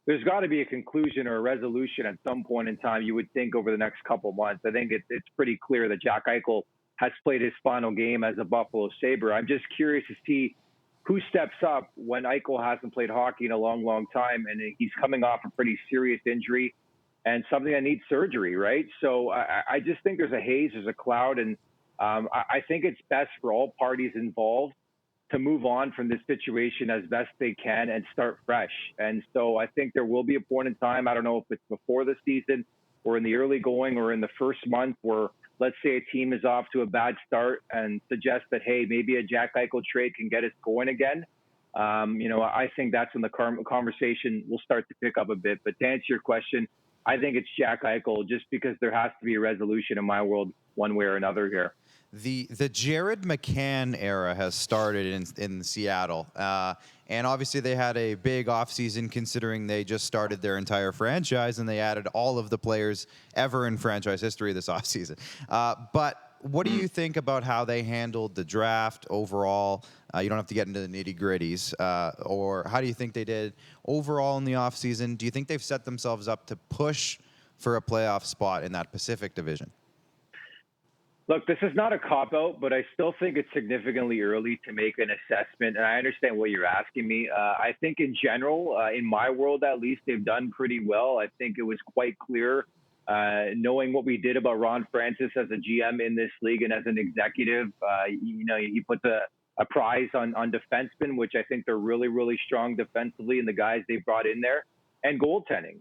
there's got to be a conclusion or a resolution at some point in time, you would think, over the next couple of months. I think it's pretty clear that Jack Eichel has played his final game as a Buffalo Sabre. I'm just curious to see who steps up when Eichel hasn't played hockey in a long, long time, and he's coming off a pretty serious injury and something that needs surgery, right? So I just think there's a haze, there's a cloud, and I think it's best for all parties involved to move on from this situation as best they can and start fresh. And so I think there will be a point in time, I don't know if it's before the season or in the early going or in the first month, where let's say a team is off to a bad start and suggest that, hey, maybe a Jack Eichel trade can get us going again. I think that's when the conversation will start to pick up a bit. But to answer your question, I think it's Jack Eichel, just because there has to be a resolution in my world one way or another here. The Jared McCann era has started in Seattle. And obviously they had a big offseason considering they just started their entire franchise and they added all of the players ever in franchise history this offseason. But what do you think about how they handled the draft overall? You don't have to get into the nitty-gritties. Or how do you think they did overall in the offseason? Do you think they've set themselves up to push for a playoff spot in that Pacific Division? Look, this is not a cop-out, but I still think it's significantly early to make an assessment, and I understand what you're asking me. I think in general, in my world at least, they've done pretty well. I think it was quite clear, knowing what we did about Ron Francis as a GM in this league and as an executive. He puts a prize on defensemen, which I think they're really, really strong defensively, and the guys they brought in there, and goaltending.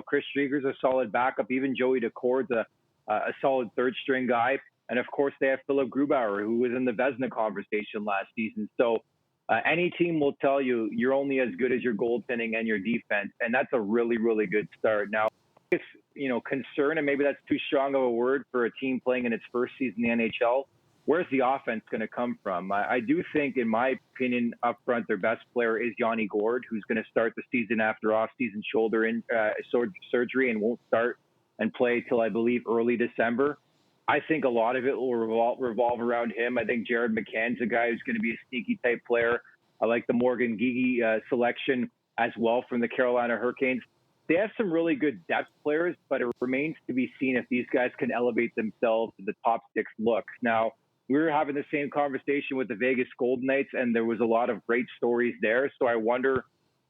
Chris Drieger's a solid backup. Even Joey Decor's a solid third-string guy. And, of course, they have Philip Grubauer, who was in the Vezina conversation last season. So any team will tell you you're only as good as your goaltending and your defense, and that's a really, really good start. Now, it's, concern, and maybe that's too strong of a word for a team playing in its first season in the NHL, where's the offense going to come from? I do think, in my opinion, up front, their best player is Yanni Gourde, who's going to start the season after off-season shoulder surgery and won't start and play till, I believe, early December. I think a lot of it will revolve around him. I think Jared McCann's a guy who's going to be a sneaky type player. I like the Morgan Gigi selection as well from the Carolina Hurricanes. They have some really good depth players, but it remains to be seen if these guys can elevate themselves to the top six looks. Now, we were having the same conversation with the Vegas Golden Knights, and there was a lot of great stories there. So I wonder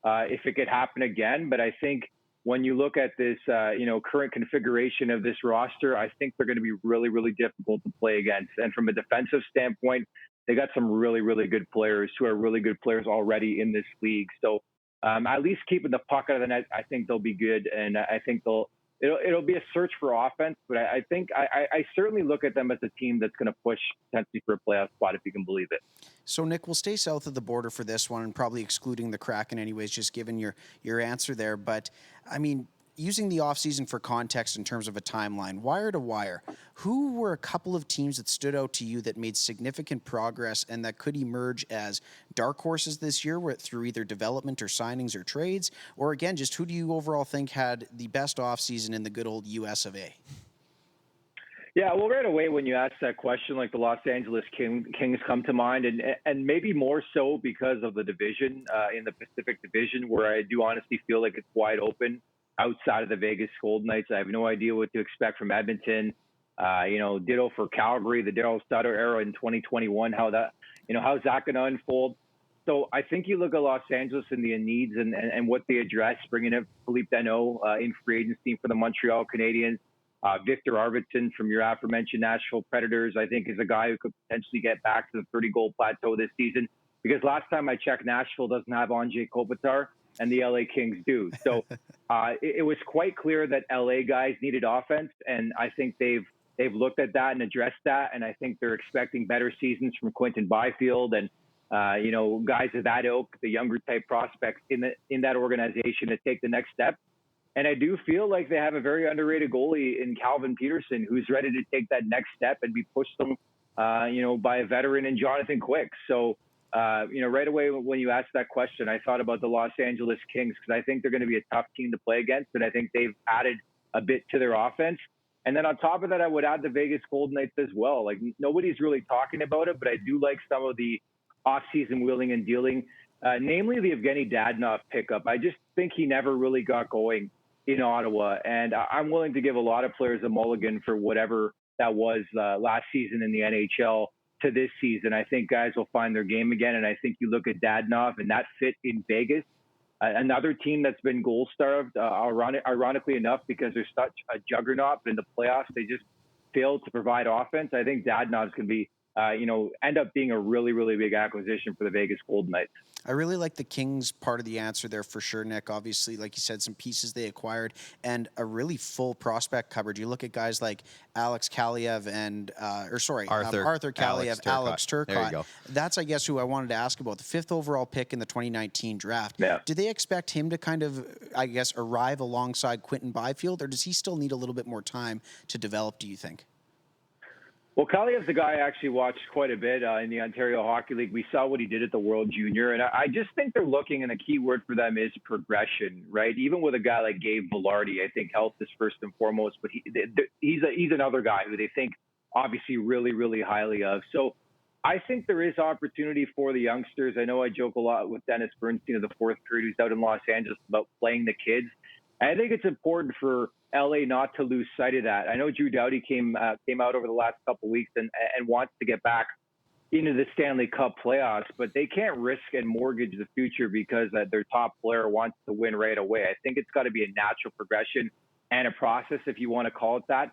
if it could happen again. But I think when you look at this, current configuration of this roster, I think they're going to be really, really difficult to play against. And from a defensive standpoint, they got some really, really good players who are really good players already in this league. So at least keeping the puck out of the net, I think they'll be good. And I think it'll be a search for offense. But I think I certainly look at them as a team that's going to push potentially for a playoff spot, if you can believe it. So, Nick, we'll stay south of the border for this one and probably excluding the Kraken anyways, just given your answer there. But, I mean, using the offseason for context in terms of a timeline, wire to wire, who were a couple of teams that stood out to you that made significant progress and that could emerge as dark horses this year through either development or signings or trades? Or, again, just who do you overall think had the best offseason in the good old US of A? Yeah, well, right away when you ask that question, like the Los Angeles Kings come to mind, and maybe more so because of the division in the Pacific Division, where I do honestly feel like it's wide open outside of the Vegas Golden Knights. I have no idea what to expect from Edmonton. Ditto for Calgary, the Darryl Sutter era in 2021. How's that going to unfold? So I think you look at Los Angeles and the needs and what they address, bringing up Philippe Danault in free agency for the Montreal Canadiens. Victor Arvidsson from your aforementioned Nashville Predators, I think, is a guy who could potentially get back to the 30-goal plateau this season. Because last time I checked, Nashville doesn't have Anze Kopitar, and the LA Kings do. So it was quite clear that LA guys needed offense, and I think they've looked at that and addressed that. And I think they're expecting better seasons from Quentin Byfield and guys of that ilk, the younger type prospects in that organization to take the next step. And I do feel like they have a very underrated goalie in Calvin Peterson, who's ready to take that next step and be pushed them, by a veteran in Jonathan Quick. So, right away when you asked that question, I thought about the Los Angeles Kings because I think they're going to be a tough team to play against, and I think they've added a bit to their offense. And then on top of that, I would add the Vegas Golden Knights as well. Like, nobody's really talking about it, but I do like some of the off-season wheeling and dealing, namely the Evgeny Dadonov pickup. I just think he never really got going in Ottawa, and I'm willing to give a lot of players a mulligan for whatever that was last season in the NHL to this season. I think guys will find their game again, and I think you look at Dadonov and that fit in Vegas, another team that's been goal-starved, ironically enough, because they're such a juggernaut, but in the playoffs they just failed to provide offense. I think Dadonov's going to be end up being a really, really big acquisition for the Vegas Golden Knights. I really like the Kings part of the answer there for sure, Nick. Obviously, like you said, some pieces they acquired and a really full prospect coverage. You look at guys like Alex Kaliev and, Arthur Kaliev, Alex Turcotte. There you go. That's, I guess, who I wanted to ask about. The 5th overall pick in the 2019 draft. Yeah. Do they expect him to kind of, I guess, arrive alongside Quentin Byfield, or does he still need a little bit more time to develop, do you think? Well, Kaliev's a guy I actually watched quite a bit in the Ontario Hockey League. We saw what he did at the World Junior, and I just think they're looking, and a key word for them is progression, right? Even with a guy like Gabe Velarde, I think health is first and foremost, but he's another guy who they think obviously really, really highly of. So I think there is opportunity for the youngsters. I know I joke a lot with Dennis Bernstein of the fourth period, who's out in Los Angeles, about playing the kids. And I think it's important for LA not to lose sight of that. I know Drew Doughty came out over the last couple of weeks and wants to get back into the Stanley Cup playoffs, but they can't risk and mortgage the future because their top player wants to win right away. I think it's got to be a natural progression and a process, if you want to call it that.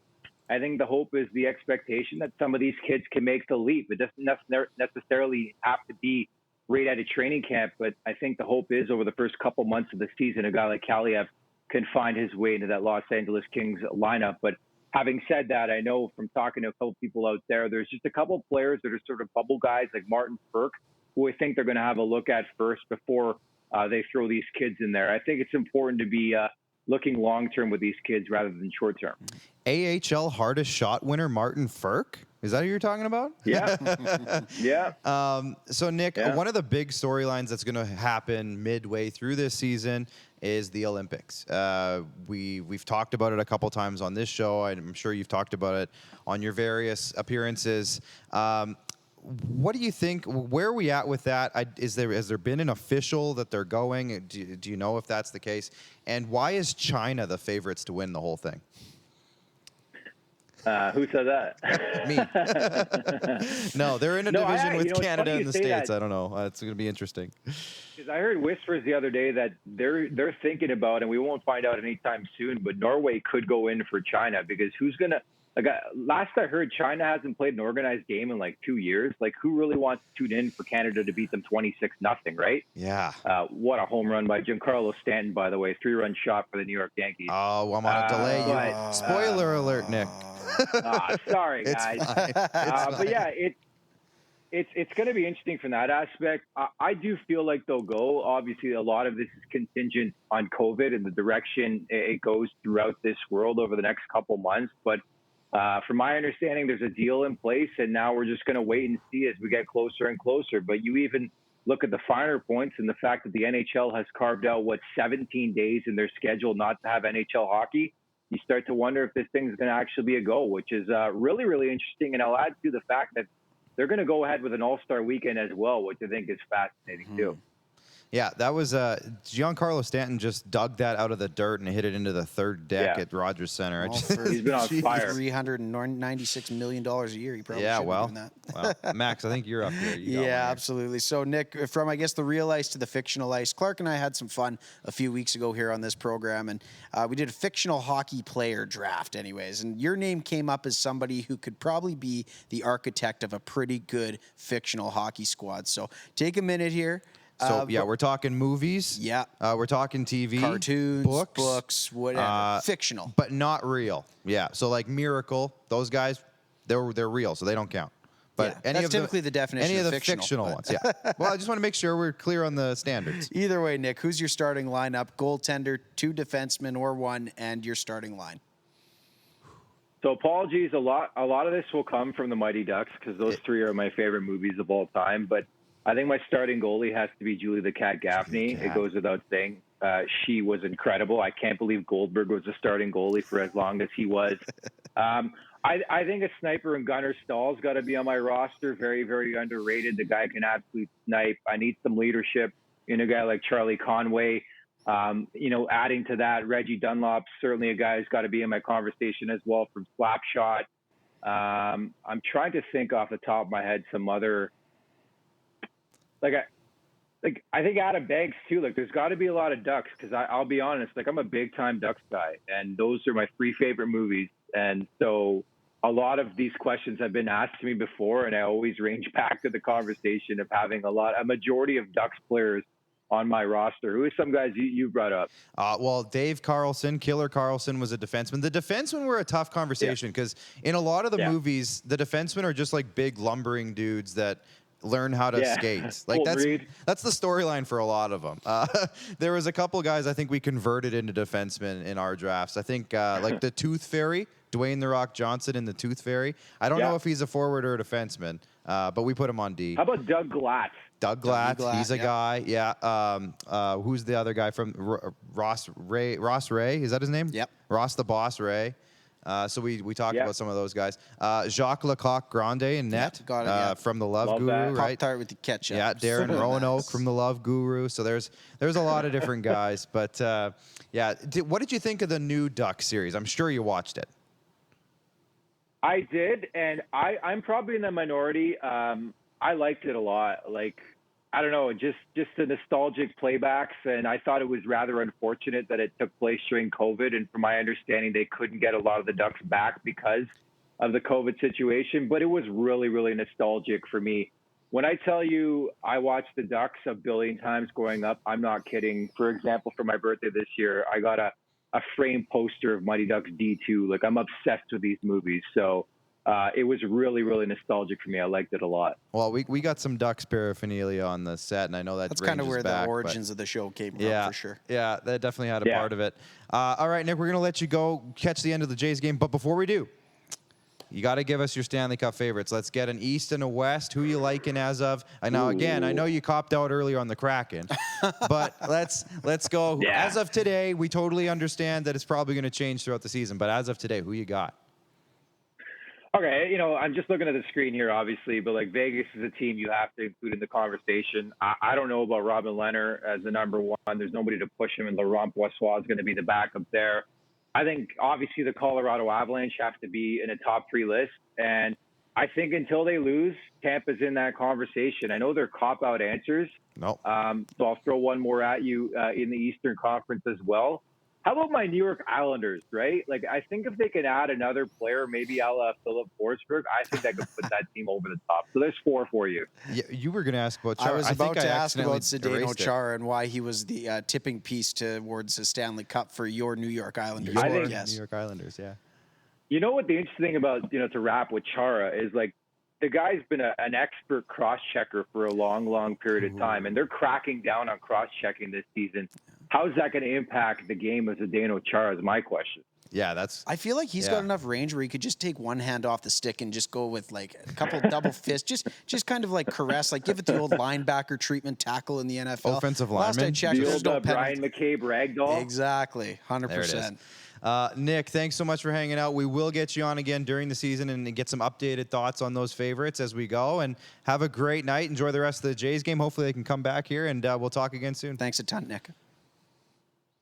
I think the hope is the expectation that some of these kids can make the leap. It doesn't necessarily have to be right at a training camp, but I think the hope is over the first couple months of the season, a guy like Kaliev can find his way into that Los Angeles Kings lineup. But having said that, I know from talking to a couple people out there, there's just a couple of players that are sort of bubble guys like Martin Ferk, who I think they're going to have a look at first before they throw these kids in there. I think it's important to be looking long-term with these kids rather than short-term. AHL hardest shot winner Martin Ferk? Is that who you're talking about? Yeah. Yeah. So, Nick, one of the big storylines that's going to happen midway through this season is the Olympics. We've talked about it a couple times on this show. I'm sure you've talked about it on your various appearances. What do you think? Where are we at with that? Has there been an official that they're going? Do you know if that's the case? And why is China the favorites to win the whole thing? Who said that? Me. No, they're in a division with Canada and the States. That. I don't know. It's going to be interesting. Because I heard whispers the other day that they're thinking about, and we won't find out anytime soon, but Norway could go in for China because who's going to last I heard, China hasn't played an organized game in like 2 years. Like, who really wants to tune in for Canada to beat them 26-0, right? Yeah. What a home run by Giancarlo Stanton, by the way. 3-run shot for the New York Yankees. Oh, I'm on a delay. Spoiler alert, Nick. Sorry, guys. But yeah, it's going to be interesting from that aspect. I do feel like they'll go. Obviously, a lot of this is contingent on COVID and the direction it goes throughout this world over the next couple months. But from my understanding, there's a deal in place, and now we're just going to wait and see as we get closer and closer. But you even look at the finer points and the fact that the NHL has carved out, 17 days in their schedule not to have NHL hockey. You start to wonder if this thing's going to actually be a go, which is really, really interesting. And I'll add to the fact that they're going to go ahead with an all-star weekend as well, which I think is fascinating too. Yeah, that was Giancarlo Stanton just dug that out of the dirt and hit it into the third deck at Rogers Center. He's been on fire. $396 million a year. He probably should be doing that. Well, Max, I think you're up here. Yeah, absolutely. So, Nick, from, I guess, the real ice to the fictional ice, Clark and I had some fun a few weeks ago here on this program, and we did a fictional hockey player draft anyways, and your name came up as somebody who could probably be the architect of a pretty good fictional hockey squad. So take a minute here. So, we're talking movies. Yeah. We're talking TV. Cartoons, books, whatever. Fictional. But not real. Yeah. So, like Miracle, those guys, they're real, so they don't count. But that's typically the definition of the fictional ones. Yeah. Well, I just want to make sure we're clear on the standards. Either way, Nick, who's your starting lineup? Goaltender, 2 defensemen, or 1, and your starting line? So apologies, a lot of this will come from the Mighty Ducks because those 3 are my favorite movies of all time. But I think my starting goalie has to be Julie the Cat Gaffney. It goes without saying. She was incredible. I can't believe Goldberg was a starting goalie for as long as he was. I think a sniper and gunner Stahl's got to be on my roster. Very, very underrated. The guy can absolutely snipe. I need some leadership in a guy like Charlie Conway. Adding to that, Reggie Dunlop's certainly a guy who's got to be in my conversation as well from Slapshot. I'm trying to think off the top of my head some other. I think Adam Banks too. Like, there's got to be a lot of Ducks because I'll be honest. Like, I'm a big time Ducks guy, and those are my 3 favorite movies. And so, a lot of these questions have been asked to me before, and I always range back to the conversation of having a majority of Ducks players on my roster. Who are some guys you brought up? Well, Dave Carlson, Killer Carlson was a defenseman. The defensemen were a tough conversation because in a lot of the movies, the defensemen are just like big lumbering dudes that learn how to skate. Like that's the storyline for a lot of them. There was a couple guys I think we converted into defensemen in our drafts. I think like the Tooth Fairy Dwayne The Rock Johnson in the Tooth Fairy. I don't know if he's a forward or a defenseman, but we put him on D. How about Doug Glatt? Doug Glatt, he's a guy. Yeah. Who's the other guy from Ross Ray? Ross Ray, is that his name? Yep. Ross the Boss Ray. So we talked about some of those guys. Jacques Lecoq Grande in net from the Love Guru, that. right? Pop-Tart with the ketchup. Yeah, Darren Roanoke from the Love Guru. So there's a lot of different guys. But what did you think of the new Duck series? I'm sure you watched it. I did, and I'm probably in the minority. I liked it a lot. Like, I don't know, just the nostalgic playbacks, and I thought it was rather unfortunate that it took place during COVID, and from my understanding, they couldn't get a lot of the Ducks back because of the COVID situation, but it was really, really nostalgic for me. When I tell you I watched the Ducks a billion times growing up, I'm not kidding. For example, for my birthday this year, I got a framed poster of Mighty Ducks D2. Like, I'm obsessed with these movies, so it was really, really nostalgic for me. I liked it a lot. Well, we got some Ducks paraphernalia on the set, and I know that's kind of where back, the origins of the show came from, for sure. Yeah, that definitely had a part of it. All right, Nick, we're going to let you go catch the end of the Jays game. But before we do, you got to give us your Stanley Cup favorites. Let's get an East and a West. Who you liking as of? Now, again, I know you copped out earlier on the Kraken, but let's go. Yeah. As of today, we totally understand that it's probably going to change throughout the season. But as of today, who you got? Okay, I'm just looking at the screen here, obviously, but like Vegas is a team you have to include in the conversation. I don't know about Robin Lehner as the number one. There's nobody to push him, and Laurent Brossoit is going to be the backup there. I think obviously the Colorado Avalanche have to be in a top 3 list, and I think until they lose, Tampa's in that conversation. I know they're cop-out answers, No. so I'll throw one more at you in the Eastern Conference as well. How about my New York Islanders, right? Like, I think if they can add another player, maybe a la Philip Forsberg, I think that could put that team over the top. So there's 4 for you. Yeah, you were going to ask about Chara. I was about to ask about accidentally Zdeno erased it. Chara and why he was the tipping piece towards the Stanley Cup for your New York Islanders. I think- Yes. New York Islanders, yeah. You know what the interesting thing about, to wrap with Chara is, like, the guy's been an expert cross-checker for a long, long period of time, and they're cracking down on cross-checking this season. How's that going to impact the game of Zdeno Chara is my question. Yeah, that's... I feel like he's got enough range where he could just take one hand off the stick and just go with like a couple double fists, just kind of like caress, like give it the old linebacker treatment tackle in the NFL. Offensive Last I lineman. checked, The there's old no Brian penalty. McCabe ragdoll. Exactly, There it is. 100%. Nick, thanks so much for hanging out. We will get you on again during the season and get some updated thoughts on those favorites as we go. And have a great night. Enjoy the rest of the Jays game. Hopefully they can come back here, and we'll talk again soon. Thanks a ton, Nick.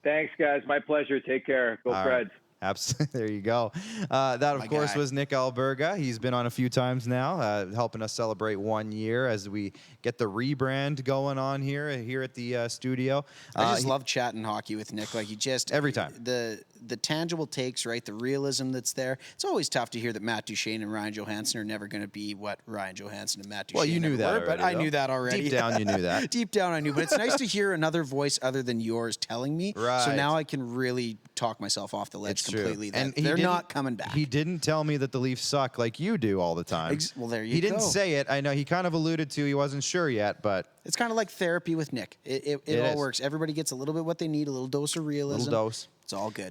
Thanks, guys. My pleasure. Take care. Go All Preds. right. Absolutely. There you go. That, of My course, guy. was Nick Alberga. He's been on a few times now, helping us celebrate 1 year as we get the rebrand going on here at the studio. I just love chatting hockey with Nick. Like, he just Every time. the tangible takes, right? The realism that's there. It's always tough to hear that Matt Duchene and Ryan Johansson are never going to be what Ryan Johansson and Matt Duchene Well, you knew ever that were, but already, I though. knew that already. Deep down, you knew that. Deep down, I knew. But it's nice to hear another voice other than yours telling me. So Right. now I can really talk myself off the ledge It's completely. true. That he they're didn't- not coming back. He didn't tell me that the Leafs suck like you do all the time. Well, there you He go. didn't say it. I know he kind of alluded to he wasn't sure yet, but It's kind of like therapy with Nick. It It all is. works. Everybody gets a little bit what they need, a little dose of realism. little dose. It's all good.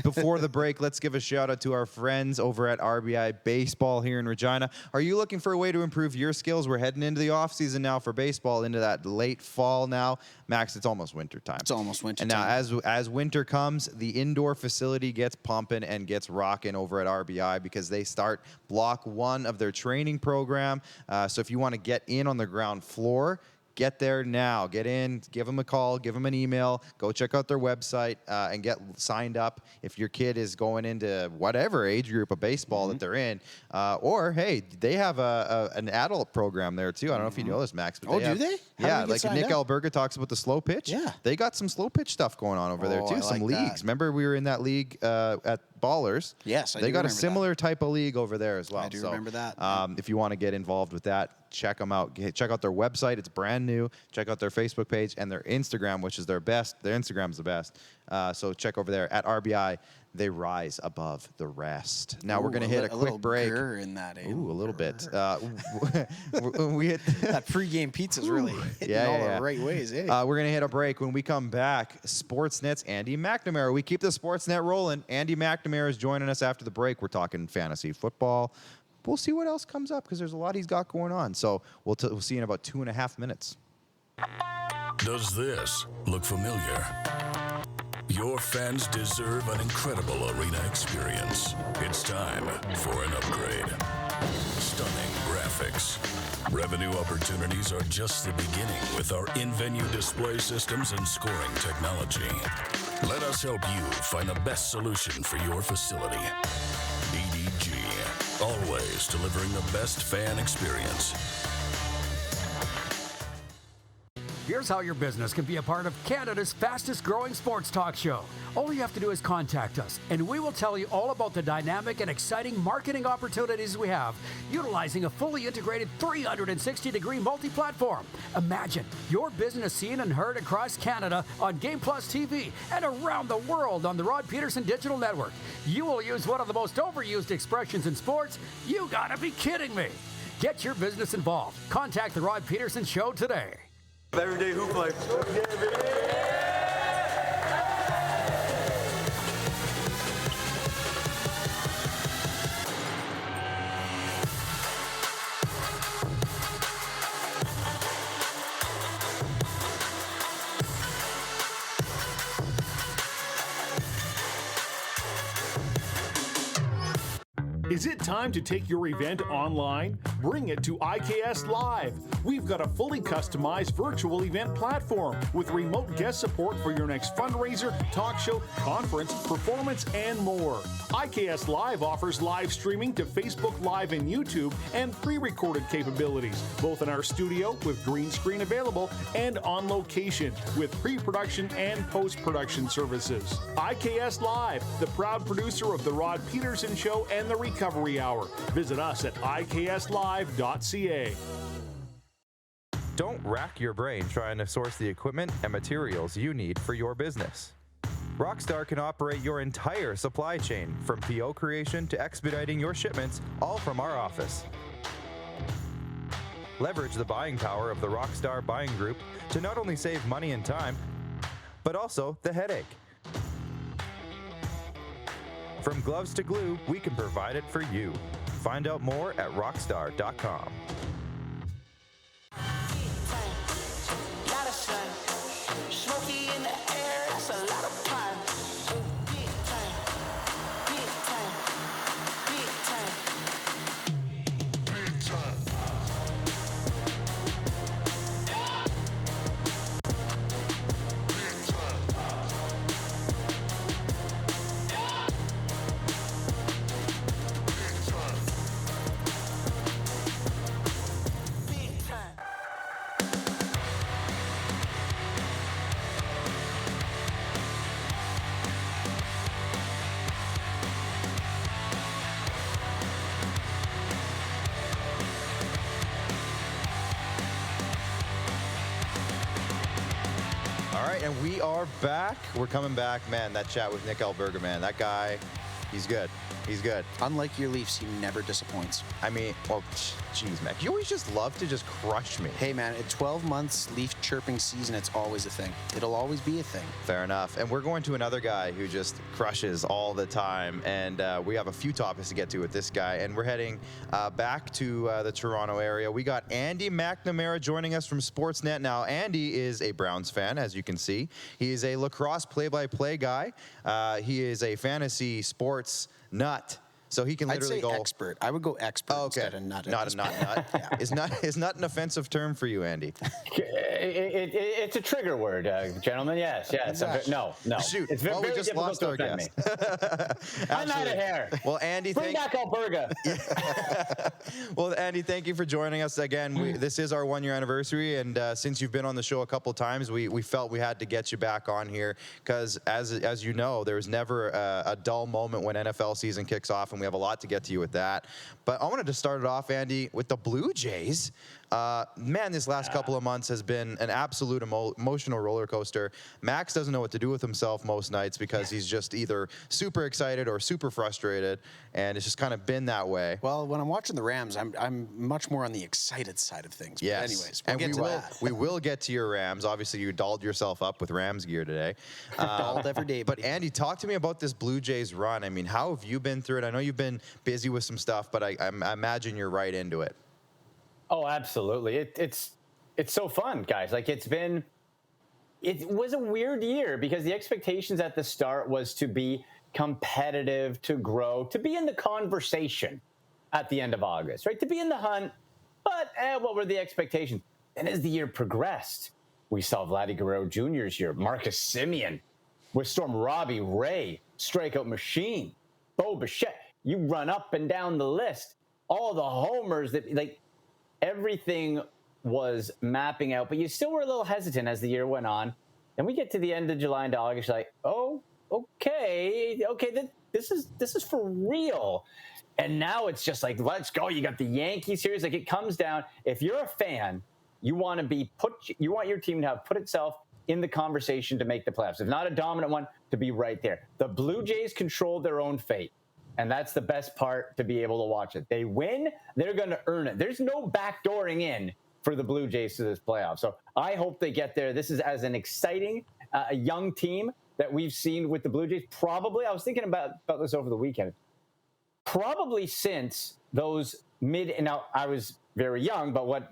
Before the break, let's give a shout out to our friends over at RBI Baseball here in Regina. Are you looking for a way to improve your skills? We're heading into the off season now for baseball, into that late fall now. Max, it's almost winter time. It's almost winter And now time. as winter comes, the indoor facility gets pumping and gets rocking over at RBI because they start block 1 of their training program. So if you want to get in on the ground floor, get there now. Get in, give them a call, give them an email, go check out their website and get signed up if your kid is going into whatever age group of baseball that they're in. Or, hey, they have an adult program there, too. I don't know if you know this, Max. But Oh, do they? How do Yeah, we get like signed Nick up? Alberga talks about the slow pitch. Yeah. They got some slow pitch stuff going on over there, Oh, too. I Some like that. leagues. Remember we were in that league at Ballers? Yes, I They do got a remember that. similar type of league over there as well. I do So, remember that. if you want to get involved with that, check them out. Check out their website. It's brand new. Check out their Facebook page and their Instagram, which is their best. Their Instagram's the best. So check over there at RBI. They rise above the rest. Now we're going to hit a quick break. In that, Ooh, a little bit. We hit that pregame pizza's really hitting all the right ways. Eh? We're going to hit a break. When we come back, Sportsnet's Andy McNamara. We keep the Sportsnet rolling. Andy McNamara is joining us after the break. We're talking fantasy football. We'll see what else comes up because there's a lot he's got going on. So we'll see in about 2.5 minutes. Does this look familiar? Your fans deserve an incredible arena experience. It's time for an upgrade. Stunning graphics. Revenue opportunities are just the beginning with our in-venue display systems and scoring technology. Let us help you find the best solution for your facility. EDG, always delivering the best fan experience. Here's how your business can be a part of Canada's fastest growing sports talk show. All you have to do is contact us, and we will tell you all about the dynamic and exciting marketing opportunities we have, utilizing a fully integrated 360-degree multi-platform. Imagine your business seen and heard across Canada on Game Plus TV and around the world on the Rod Peterson Digital Network. You will use one of the most overused expressions in sports. You gotta be kidding me. Get your business involved. Contact the Rod Peterson Show today. Everyday hoop life. Is it time to take your event online? Bring it to IKS Live. We've got a fully customized virtual event platform with remote guest support for your next fundraiser, talk show, conference, performance, and more. IKS Live offers live streaming to Facebook Live and YouTube and pre-recorded capabilities, both in our studio with green screen available and on location with pre-production and post-production services. IKS Live, the proud producer of The Rod Peterson Show and The Recovery Hour. Visit us at ikslive.ca. Don't rack your brain trying to source the equipment and materials you need for your business. Rockstar can operate your entire supply chain from PO creation to expediting your shipments, all from our office. Leverage the buying power of the Rockstar buying group to not only save money and time, but also the headache. From gloves to glue, we can provide it for you. Find out more at rockstar.com. Smoky in the air, that's a lot of fun. Big time, big time, big time, big time. And we are back. We're coming back. Man, that chat with Nick Alberga, man, that guy, he's good. He's good. Unlike your Leafs, he never disappoints. I mean, well, geez, Mac, you always just love to just crush me. Hey, man, at 12 months Leaf chirping season, it's always a thing. It'll always be a thing. Fair enough. And we're going to another guy who just crushes all the time. And we have a few topics to get to with this guy. And we're heading back to the Toronto area. We got Andy McNamara joining us from Sportsnet. Now, Andy is a Browns fan, as you can see. He is a lacrosse play-by-play guy. He is a fantasy sports nut. So he can literally I'd say expert. I would go expert instead of nut. Not nut. Yeah. Is nut an offensive term for you, Andy? It's a trigger word, gentlemen. Yes. No. Shoot. It's we just lost our guest. I'm out of here. Well, Andy, bring back Alberga. Well, Andy, thank you for joining us again. This is our 1-year anniversary, and since you've been on the show a couple times, we felt we had to get you back on here because, as you know, there's never a dull moment when NFL season kicks off, and we have a lot to get to you with that. But I wanted to start it off, Andy, with the Blue Jays. Man, this last couple of months has been an absolute emotional roller coaster. Max doesn't know what to do with himself most nights because he's just either super excited or super frustrated, and it's just kind of been that way. Well, when I'm watching the Rams, I'm much more on the excited side of things. Yes. But anyways, we will get to your Rams. Obviously, you dolled yourself up with Rams gear today. Dolled every day. But Andy, talk to me about this Blue Jays run. I mean, how have you been through it? I know you've been busy with some stuff, but I imagine you're right into it. Oh, absolutely. It's so fun, guys. Like it was a weird year because the expectations at the start was to be competitive, to grow, to be in the conversation at the end of August, right? To be in the hunt. But what were the expectations? And as the year progressed, we saw Vladdy Guerrero Jr.'s year, Marcus Semien, with Storm Robbie Ray, strikeout machine, Bo Bichette. You run up and down the list, all the homers that everything was mapping out, but you still were a little hesitant as the year went on. And we get to the end of July and August, you're like, oh, okay, this is for real. And now it's just like, let's go. You got the Yankee series. Like, it comes down. If you're a fan, you want your team to have put itself in the conversation to make the playoffs. If not a dominant one, to be right there. The Blue Jays control their own fate. And that's the best part, to be able to watch it. They win, they're going to earn it. There's no backdooring in for the Blue Jays to this playoff. So I hope they get there. This is as an exciting, a young team that we've seen with the Blue Jays. Probably, I was thinking about this over the weekend. Probably since those now I was very young, but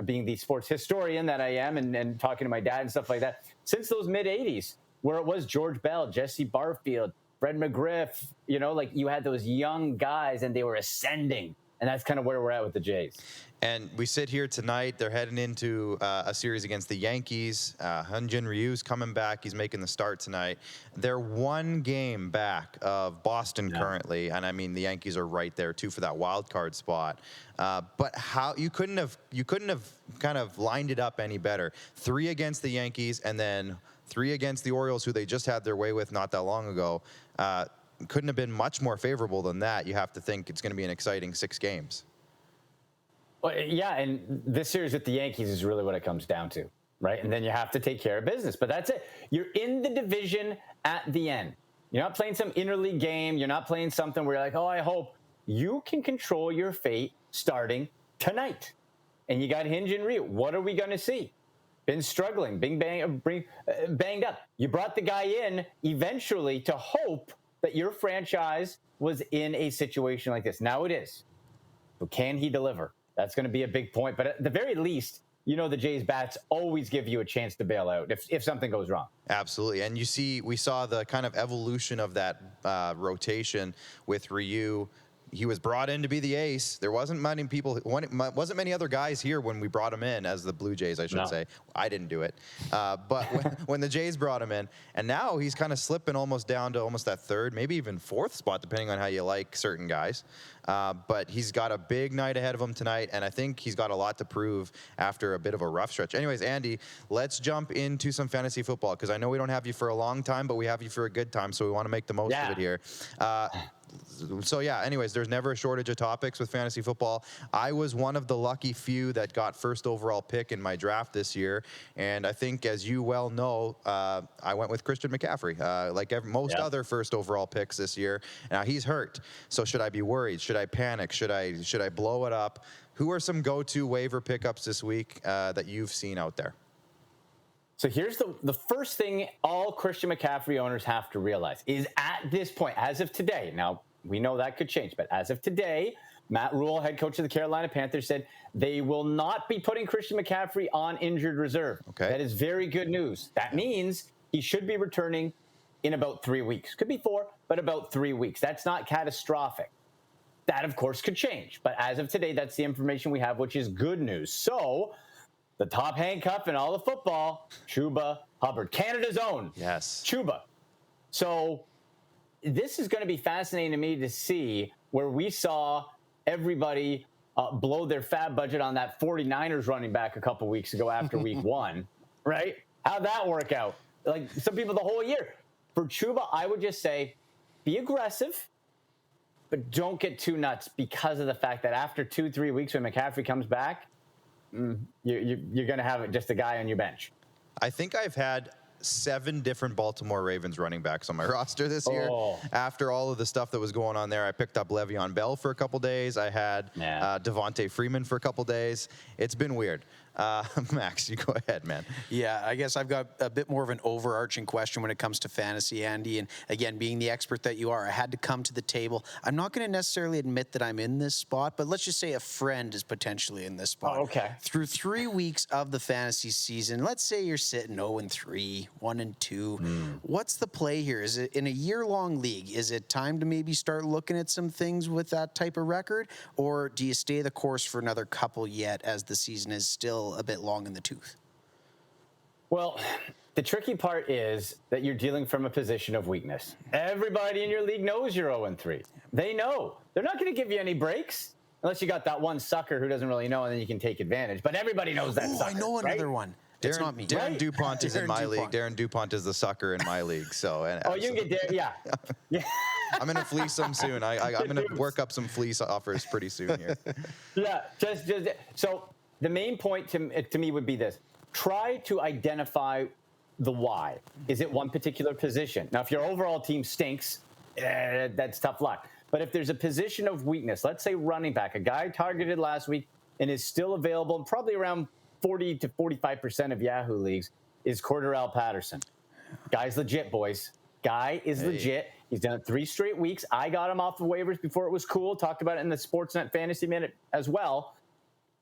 being the sports historian that I am and talking to my dad and stuff like that, since those mid 80s, where it was George Bell, Jesse Barfield, Fred McGriff, you had those young guys and they were ascending. And that's kind of where we're at with the Jays. And we sit here tonight. They're heading into a series against the Yankees. Hyun-Jin Ryu's coming back. He's making the start tonight. They're one game back of Boston currently. And I mean, the Yankees are right there too for that wild card spot. But how you couldn't have kind of lined it up any better. 3 against the Yankees and then 3 against the Orioles, who they just had their way with not that long ago. Couldn't have been much more favorable than that. You have to think it's going to be an exciting 6 games. Well, yeah, and this series with the Yankees is really what it comes down to, right? And then you have to take care of business. But that's it. You're in the division at the end. You're not playing some interleague game. You're not playing something where you're like, oh, I hope. You can control your fate starting tonight. And you got Hyun-Jin Ryu. What are we going to see? Been struggling, banged up. You brought the guy in eventually to hope that your franchise was in a situation like this. Now it is. But can he deliver? That's going to be a big point. But at the very least, the Jays bats always give you a chance to bail out if something goes wrong. Absolutely. And we saw the kind of evolution of that rotation with Ryu. He was brought in to be the ace. There wasn't many other guys here when we brought him in as the Blue Jays, I should say. I didn't do it. But when the Jays brought him in, and now he's kind of slipping almost down to almost that 3rd, maybe even 4th spot, depending on how you like certain guys. But he's got a big night ahead of him tonight, and I think he's got a lot to prove after a bit of a rough stretch. Anyways, Andy, let's jump into some fantasy football, because I know we don't have you for a long time, but we have you for a good time, so we want to make the most of it here. So yeah, anyways, there's never a shortage of topics with fantasy football. I was one of the lucky few that got first overall pick in my draft this year. And I think, as you well know, I went with Christian McCaffrey, like most other first overall picks this year. Now he's hurt. So should I be worried? Should I panic? Should I blow it up? Who are some go-to waiver pickups this week that you've seen out there? So here's the first thing all Christian McCaffrey owners have to realize is, at this point, as of today, now we know that could change, but as of today, Matt Rule, head coach of the Carolina Panthers, said they will not be putting Christian McCaffrey on injured reserve. Okay. That is very good news. That means he should be returning in about 3 weeks. Could be 4, but about 3 weeks. That's not catastrophic. That, of course, could change. But as of today, that's the information we have, which is good news. So the top handcuff in all of football, Chuba Hubbard, Canada's own. Yes. Chuba. So this is going to be fascinating to me to see, where we saw everybody blow their fab budget on that 49ers running back a couple weeks ago after week 1, right? How'd that work out? Like some people the whole year. For Chuba, I would just say be aggressive, but don't get too nuts, because of the fact that after 2-3 weeks when McCaffrey comes back, you're going to have just a guy on your bench. I think I've had 7 different Baltimore Ravens running backs on my roster this year. After all of the stuff that was going on there, I picked up Le'Veon Bell for a couple days. I had Devontae Freeman for a couple days. It's been weird. Max, you go ahead, man. Yeah, I guess I've got a bit more of an overarching question when it comes to fantasy, Andy. And again, being the expert that you are, I had to come to the table. I'm not going to necessarily admit that I'm in this spot, but let's just say a friend is potentially in this spot. Okay. Through 3 weeks of the fantasy season, let's say you're sitting 0-3, 1-2. What's the play here? Is it in a year-long league? Is it time to maybe start looking at some things with that type of record? Or do you stay the course for another couple yet as the season is still a bit long in the tooth? Well, the tricky part is that you're dealing from a position of weakness. Everybody in your league knows you're 0-3. They know. They're not going to give you any breaks unless you got that one sucker who doesn't really know, and then you can take advantage. But everybody knows that sucker. I know another one. It's not me. Darren DuPont is in my league. Darren DuPont is the sucker in my league. So, you can get Darren. Yeah. I'm going to fleece him soon. I'm going to work up some fleece offers pretty soon here. Yeah. So the main point to me would be this. Try to identify the why. Is it one particular position? Now, if your overall team stinks, that's tough luck. But if there's a position of weakness, let's say running back, a guy targeted last week and is still available, and probably around 40 to 45% of Yahoo leagues, is Cordarrelle Patterson. Guy's legit, boys. Guy is legit. He's done it 3 straight weeks. I got him off the waivers before it was cool. Talked about it in the Sportsnet Fantasy Minute as well.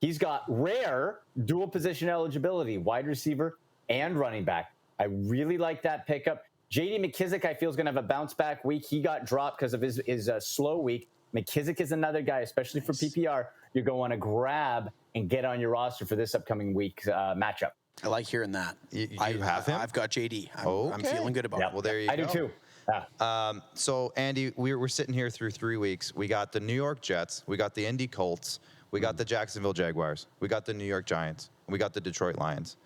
He's got rare dual position eligibility, wide receiver and running back. I really like that pickup. J.D. McKissick, I feel, is going to have a bounce back week. He got dropped because of his slow week. McKissick is another guy, especially for PPR, you're going to want to grab and get on your roster for this upcoming week's matchup. I like hearing that. You have him? I've got JD. I'm Okay. feeling good about it. Well, there you go. I do too. Yeah. So, Andy, we're sitting here through 3 weeks. We got the New York Jets. We got the Indy Colts. We got the Jacksonville Jaguars. We got the New York Giants. We got the Detroit Lions.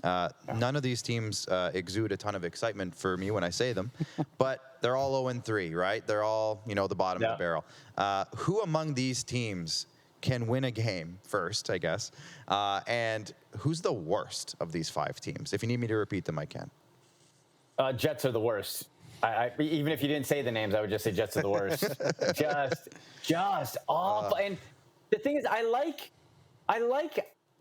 None of these teams exude a ton of excitement for me when I say them, but they're all 0-3, right? They're all, the bottom of the barrel. Who among these teams can win a game first, I guess? And who's the worst of these 5 teams? If you need me to repeat them, I can. Jets are the worst. I even if you didn't say the names, I would just say Jets are the worst. just awful. And the thing is, I like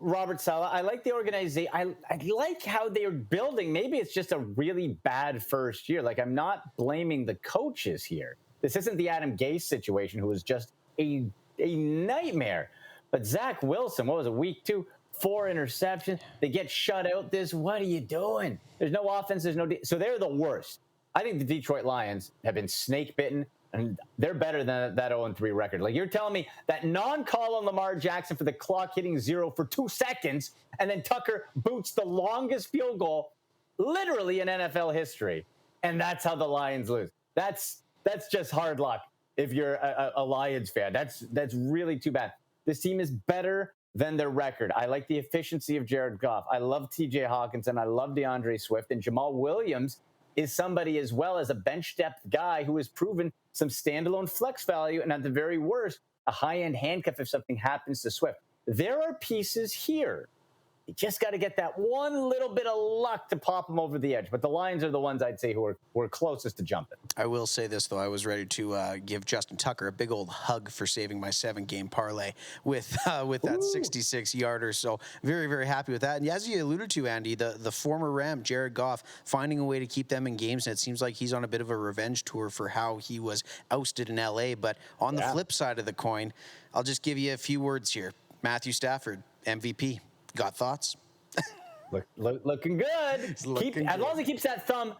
Robert Saleh. I like the organization. I like how they're building. Maybe it's just a really bad first year. Like, I'm not blaming the coaches here. This isn't the Adam Gase situation, who was just a nightmare. But Zach Wilson, what was it, week 2? 4 interceptions. They get shut out. What are you doing? There's no offense. There's no. So they're the worst. I think the Detroit Lions have been snake bitten, and they're better than that 0-3 record. Like, you're telling me that non-call on Lamar Jackson for the clock hitting 0 for 2 seconds, and then Tucker boots the longest field goal literally in NFL history, and that's how the Lions lose. That's just hard luck if you're a Lions fan. That's really too bad. This team is better than their record. I like the efficiency of Jared Goff. I love T.J. Hawkinson. I love DeAndre Swift, and Jamal Williams is somebody as well as a bench depth guy who has proven some standalone flex value, and at the very worst, a high-end handcuff if something happens to Swift. There are pieces here. You just got to get that one little bit of luck to pop them over the edge. But the Lions are the ones I'd say who are closest to jumping. I will say this, though. I was ready to give Justin Tucker a big old hug for saving my 7-game parlay with that 66-yarder. So very, very happy with that. And as you alluded to, Andy, the former Ram, Jared Goff, finding a way to keep them in games. And it seems like he's on a bit of a revenge tour for how he was ousted in L.A. But on the flip side of the coin, I'll just give you a few words here. Matthew Stafford, MVP. Got thoughts? Looking good. As long as he keeps that thumb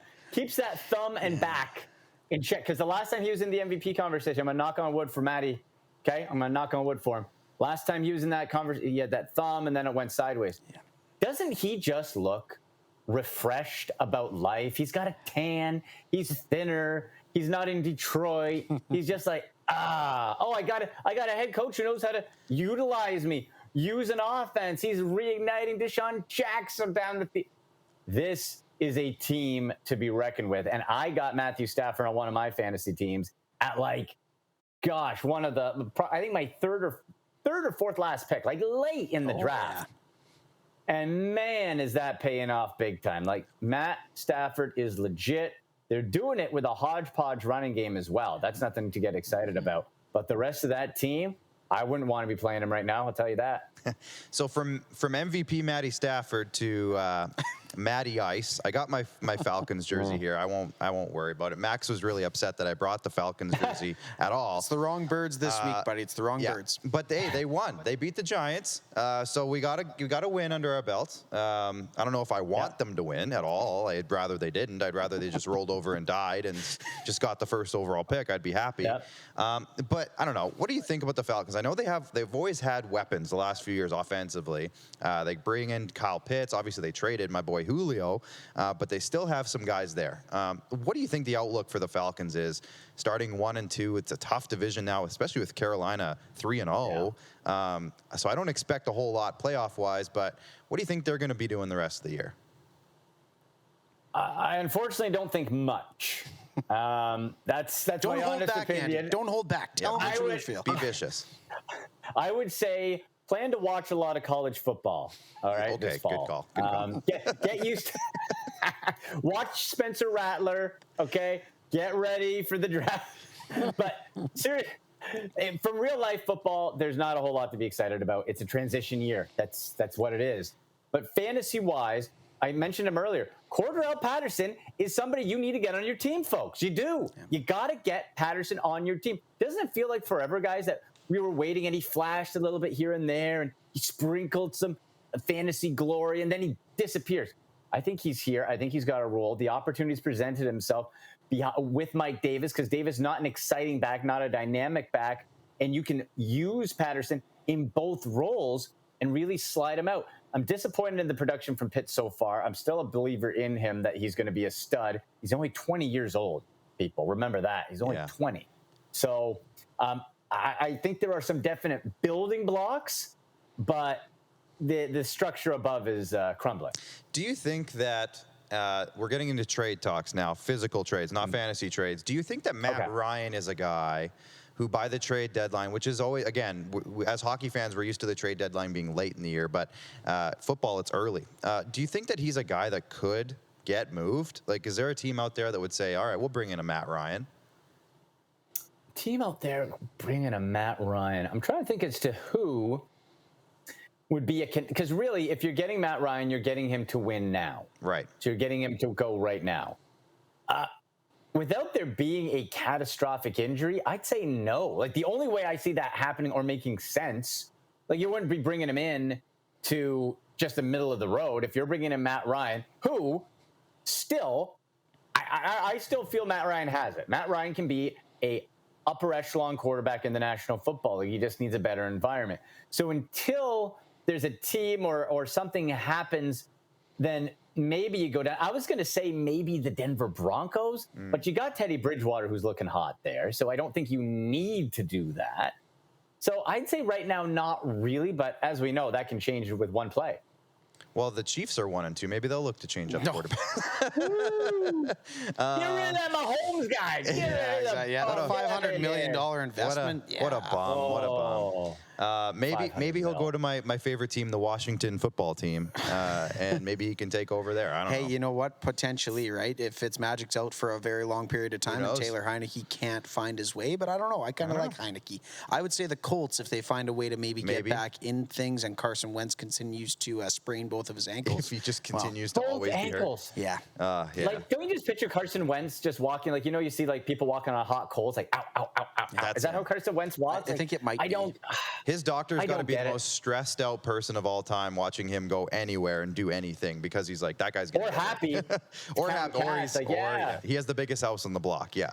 and back in check. Because the last time he was in the MVP conversation, I'm gonna knock on wood for Matty. Okay, I'm gonna knock on wood for him. Last time he was in that conversation, he had that thumb and then it went sideways. Yeah. Doesn't he just look refreshed about life? He's got a tan. He's thinner. He's not in Detroit. He's just like, I got a head coach who knows how to utilize me. Use an offense. He's reigniting Deshaun Jackson down the field. This is a team to be reckoned with. And I got Matthew Stafford on one of my fantasy teams at I think my third or fourth last pick, like late in the draft. And man, is that paying off big time. Like, Matt Stafford is legit. They're doing it with a hodgepodge running game as well. That's nothing to get excited about. But the rest of that team, I wouldn't want to be playing them right now. I'll tell you that. So from MVP Matty Stafford to Matty Ice, I got my Falcons jersey here. I won't worry about it. Max was really upset that I brought the Falcons jersey at all. It's the wrong birds this week, buddy. It's the wrong birds. But they won. They beat the Giants. So we got a win under our belts. I don't know if I want them to win at all. I'd rather they didn't. I'd rather they just rolled over and died and just got the first overall pick. I'd be happy. Yep. But I don't know. What do you think about the Falcons? I know they've always had weapons the last few years offensively. They bring in Kyle Pitts. Obviously, they traded my boy Julio, but they still have some guys there. What do you think the outlook for the Falcons is? Starting 1-2, it's a tough division now, especially with Carolina 3-0. So I don't expect a whole lot playoff-wise, but what do you think they're going to be doing the rest of the year? I unfortunately don't think much. That's Don't my hold honest back, opinion. Andy. Don't hold back. Tell them what you really feel. Be vicious. I would say plan to watch a lot of college football. All right, Okay, this fall. good call. Get used to watch Spencer Rattler. Okay, get ready for the draft. But seriously, from real life football, there's not a whole lot to be excited about. It's a transition year. That's what it is. But fantasy wise, I mentioned him earlier. Cordarrelle Patterson is somebody you need to get on your team, folks. You do. Yeah. You got to get Patterson on your team. Doesn't it feel like forever, guys, that we were waiting and he flashed a little bit here and there and he sprinkled some fantasy glory and then he disappears? I think he's here. I think he's got a role. The opportunity's presented himself with Mike Davis because Davis not an exciting back, not a dynamic back, and you can use Patterson in both roles and really slide him out. I'm disappointed in the production from Pitt so far. I'm still a believer in him that he's going to be a stud. He's only 20 years old, people. Remember that. He's only 20. So I think there are some definite building blocks, but the structure above is crumbling. Do you think that we're getting into trade talks now, physical trades, not fantasy trades. Do you think that Matt Ryan is a guy who by the trade deadline, which is always, again, as hockey fans, we're used to the trade deadline being late in the year, but football, it's early. Do you think that he's a guy that could get moved? Like, is there a team out there that would say, all right, we'll bring in a Matt Ryan? Team out there bringing a Matt Ryan. I'm trying to think as to who would be because really, if you're getting Matt Ryan, you're getting him to win now. Right. So you're getting him to go right now. Without there being a catastrophic injury, I'd say no. Like, the only way I see that happening or making sense, like, you wouldn't be bringing him in to just the middle of the road. If you're bringing in Matt Ryan, who still, I still feel Matt Ryan has it. Matt Ryan can be a upper echelon quarterback in the National Football League. He just needs a better environment. So until there's a team or something happens, then maybe you go down. I was going to say maybe the Denver Broncos, but you got Teddy Bridgewater who's looking hot there. So I don't think you need to do that. So I'd say right now, not really. But as we know, that can change with one play. Well, the Chiefs are 1-2. Maybe they'll look to change up quarterback. Get rid of that Mahomes guy. That $500 million investment. What a bum. What a bum. Maybe he'll go to my favorite team, the Washington football team, and maybe he can take over there. I don't know. Hey, you know what? Potentially, right? If Fitzmagic's out for a very long period of time and Taylor Heineke can't find his way, but I don't know. I kind of like Heineke. I would say the Colts, if they find a way to maybe get back in things and Carson Wentz continues to sprain both of his ankles. If he just continues to always be hurt. Yeah. Like, don't you just picture Carson Wentz just walking, like, you see, like, people walking on hot coals, like, ow, ow, ow, ow. Is that how Carson Wentz walks? I think it might be. His doctor's got to be the most stressed out person of all time watching him go anywhere and do anything because he's like, that guy's getting happy. or happy. He has the biggest house on the block. Yeah.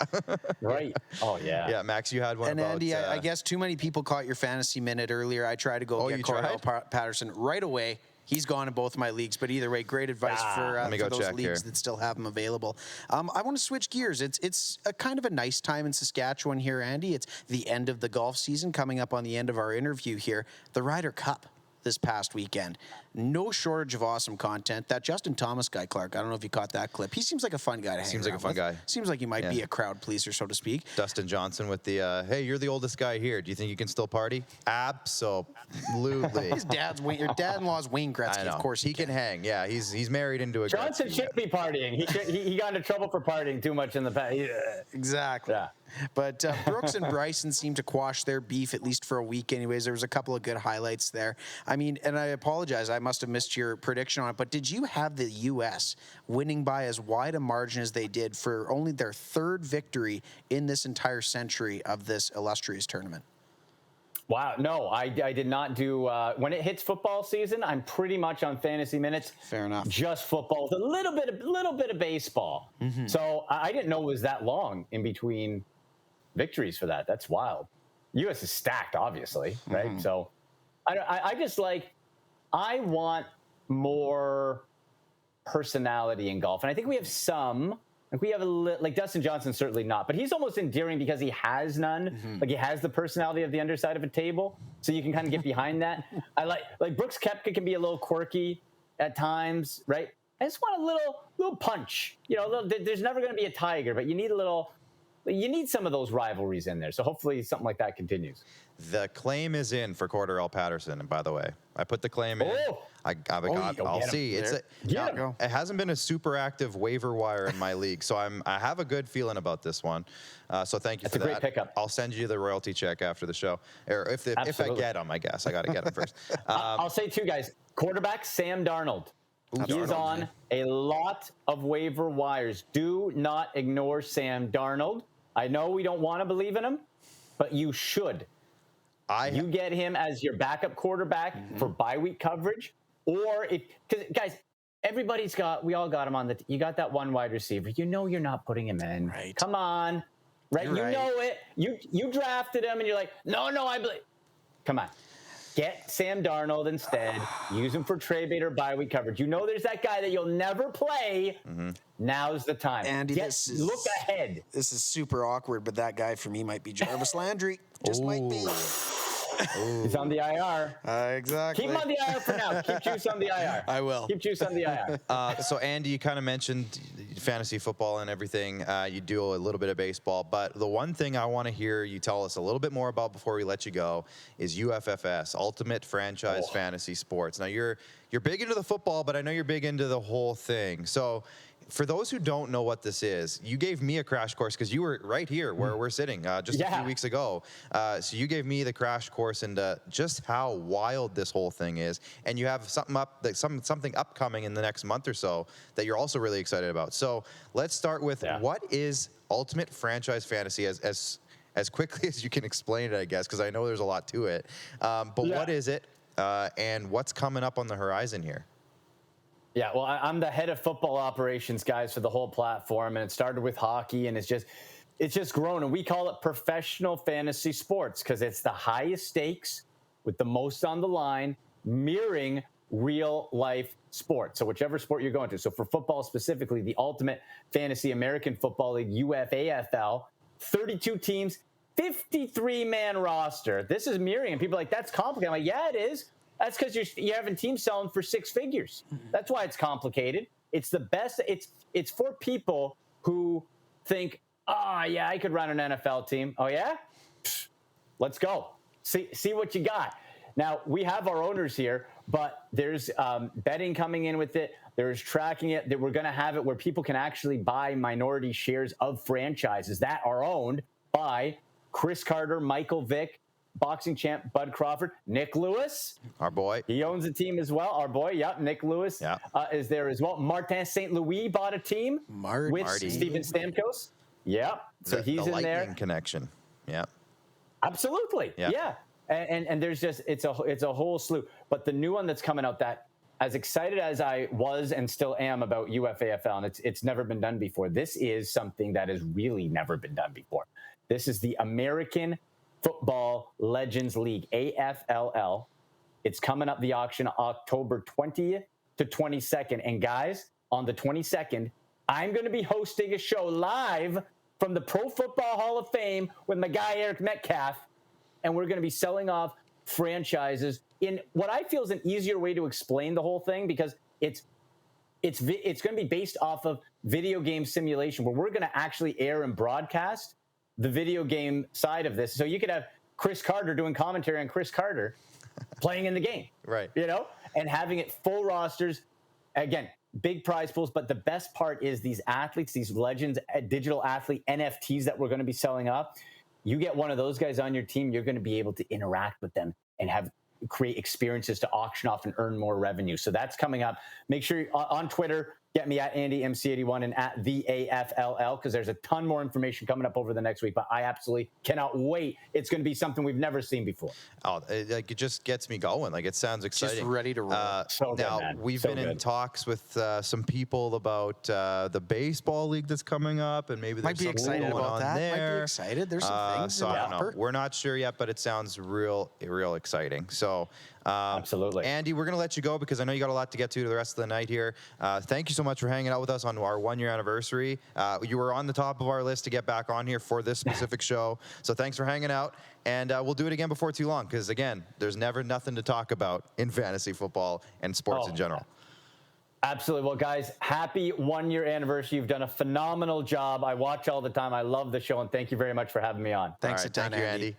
Right. Oh, yeah. Yeah, Max, you had one and about... Andy, I guess too many people caught your fantasy minute earlier. I tried to go get Cordarrelle Patterson right away. He's gone in both of my leagues, but either way, great advice for those leagues that still have him available. I want to switch gears. It's a kind of a nice time in Saskatchewan here, Andy. It's the end of the golf season, coming up on the end of our interview here. The Ryder Cup this past weekend. no shortage of awesome content. That Justin Thomas guy, Clark, I don't know if you caught that clip. He seems like a fun guy to hang Seems like a around fun with. guy. Seems like he might be a crowd pleaser, so to speak. Dustin Johnson with the, hey, you're the oldest guy here. Do you think you can still party? Absolutely. His your dad-in-law's Wayne Gretzky. I know. Of course he can hang. Yeah, he's married into a Johnson Gretzky. should be partying. He got into trouble for partying too much in the past. Exactly. Yeah. But Brooks and Bryson seemed to quash their beef, at least for a week anyways. There was a couple of good highlights there. I mean, and I apologize, I must have missed your prediction on it, but did you have the U.S. winning by as wide a margin as they did for only their third victory in this entire century of this illustrious tournament? Wow, no, I did not do. When it hits football season, I'm pretty much on fantasy minutes. Fair enough. Just football with a little bit of baseball. Mm-hmm. So I didn't know it was that long in between victories for that. That's wild. U.S. is stacked, obviously, right? Mm-hmm. So I just I want more personality in golf, and I think we have some. Like we have like Dustin Johnson, certainly not, but he's almost endearing because he has none. Mm-hmm. Like he has the personality of the underside of a table, so you can kind of get behind that. I like Brooks Koepka can be a little quirky at times, right? I just want a little punch. You know, there's never going to be a tiger, but you need some of those rivalries in there. So hopefully something like that continues. The claim is in for Cordarrelle Patterson, and by the way, I put the claim in. Oh. I'll see. It hasn't been a super active waiver wire in my league, so I have a good feeling about this one. So thank you for that. That's a great pickup. I'll send you the royalty check after the show, or if I get them, I guess I got to get them first. I'll say two guys. Quarterback Sam Darnold. He is on a lot of waiver wires. Do not ignore Sam Darnold. I know we don't want to believe in him, but you should. You get him as your backup quarterback for bye week coverage, or because guys, we all got him on you got that one wide receiver. You know you're not putting him in. Right. Come on. Right. You're right. Know it. You drafted him and you're like, no, I believe. Come on. Get Sam Darnold instead. Use him for trade bait or bye week coverage. You know there's that guy that you'll never play. Mm-hmm. Now's the time. Andy, look ahead. This is super awkward, but that guy for me might be Jarvis Landry. Just might be. He's on the IR. Exactly. Keep him on the IR for now. Keep Juice on the IR. I will. Keep Juice on the IR. So, Andy, you kind of mentioned fantasy football and everything. You do a little bit of baseball. But the one thing I want to hear you tell us a little bit more about before we let you go is UFFS, Ultimate Franchise Fantasy Sports. Now, you're big into the football, but I know you're big into the whole thing. So, for those who don't know what this is, you gave me a crash course because you were right here where we're sitting just a few weeks ago. So you gave me the crash course into just how wild this whole thing is, and you have something upcoming in the next month or so that you're also really excited about. So let's start with what is Ultimate Franchise Fantasy as quickly as you can explain it, I guess, because I know there's a lot to it. But what is it, and what's coming up on the horizon here? Yeah, well, I'm the head of football operations, guys, for the whole platform, and it started with hockey, and it's just grown, and we call it professional fantasy sports because it's the highest stakes with the most on the line, mirroring real life sports. So whichever sport you're going to. So for football specifically, the Ultimate Fantasy American Football League, UFAFL, 32 teams, 53-man roster. This is mirroring, and people are like, that's complicated. I'm like, yeah, it is. That's because you're having teams selling for six figures. That's why it's complicated. It's the best. It's for people who think, yeah, I could run an NFL team. Oh, yeah? Pfft, let's go. See what you got. Now, we have our owners here, but there's betting coming in with it. There's tracking it. That we're going to have it where people can actually buy minority shares of franchises that are owned by Chris Carter, Michael Vick, boxing champ Bud Crawford, Nick Lewis, our boy. He owns a team as well. Our boy, Nick Lewis is there as well. Martin St. Louis bought a team with Steven Stamkos. So he's in there. Lightning connection. Yeah, absolutely. Yeah. And there's just it's a whole slew. But the new one that's coming out, that as excited as I was and still am about UFAFL, and it's never been done before. This is something that has really never been done before. This is the American Football Legends League, AFLL. It's coming up the auction October 20th to 22nd. And guys, on the 22nd, I'm going to be hosting a show live from the Pro Football Hall of Fame with my guy Eric Metcalf. And we're going to be selling off franchises in what I feel is an easier way to explain the whole thing, because it's going to be based off of video game simulation, where we're going to actually air and broadcast the video game side of this. So you could have Chris Carter doing commentary on Chris Carter playing in the game, right? And having it full rosters. Again, big prize pools, but the best part is these athletes, these legends, digital athlete NFTs that we're going to be selling up. You get one of those guys on your team, you're going to be able to interact with them and create experiences to auction off and earn more revenue. So that's coming up. Make sure on Twitter, get me at AndyMC81 and at VAFLL, because there's a ton more information coming up over the next week. But I absolutely cannot wait. It's going to be something we've never seen before. Oh, it just gets me going. Like, it sounds exciting. Just ready to roll. Now, we've been in talks with some people about the baseball league that's coming up, and maybe there's something excited going about on that. there. Might be excited. There's some things. So I don't know. We're not sure yet, but it sounds real exciting. So absolutely, Andy, we're going to let you go because I know you got a lot to get to the rest of the night here. Thank you so much for hanging out with us on our 1-year anniversary. You were on the top of our list to get back on here for this specific show. So thanks for hanging out. And we'll do it again before too long, because, again, there's never nothing to talk about in fantasy football and sports in general. Absolutely. Well, guys, happy 1-year anniversary. You've done a phenomenal job. I watch all the time. I love the show, and thank you very much for having me on. Thanks a ton, thank you, Andy.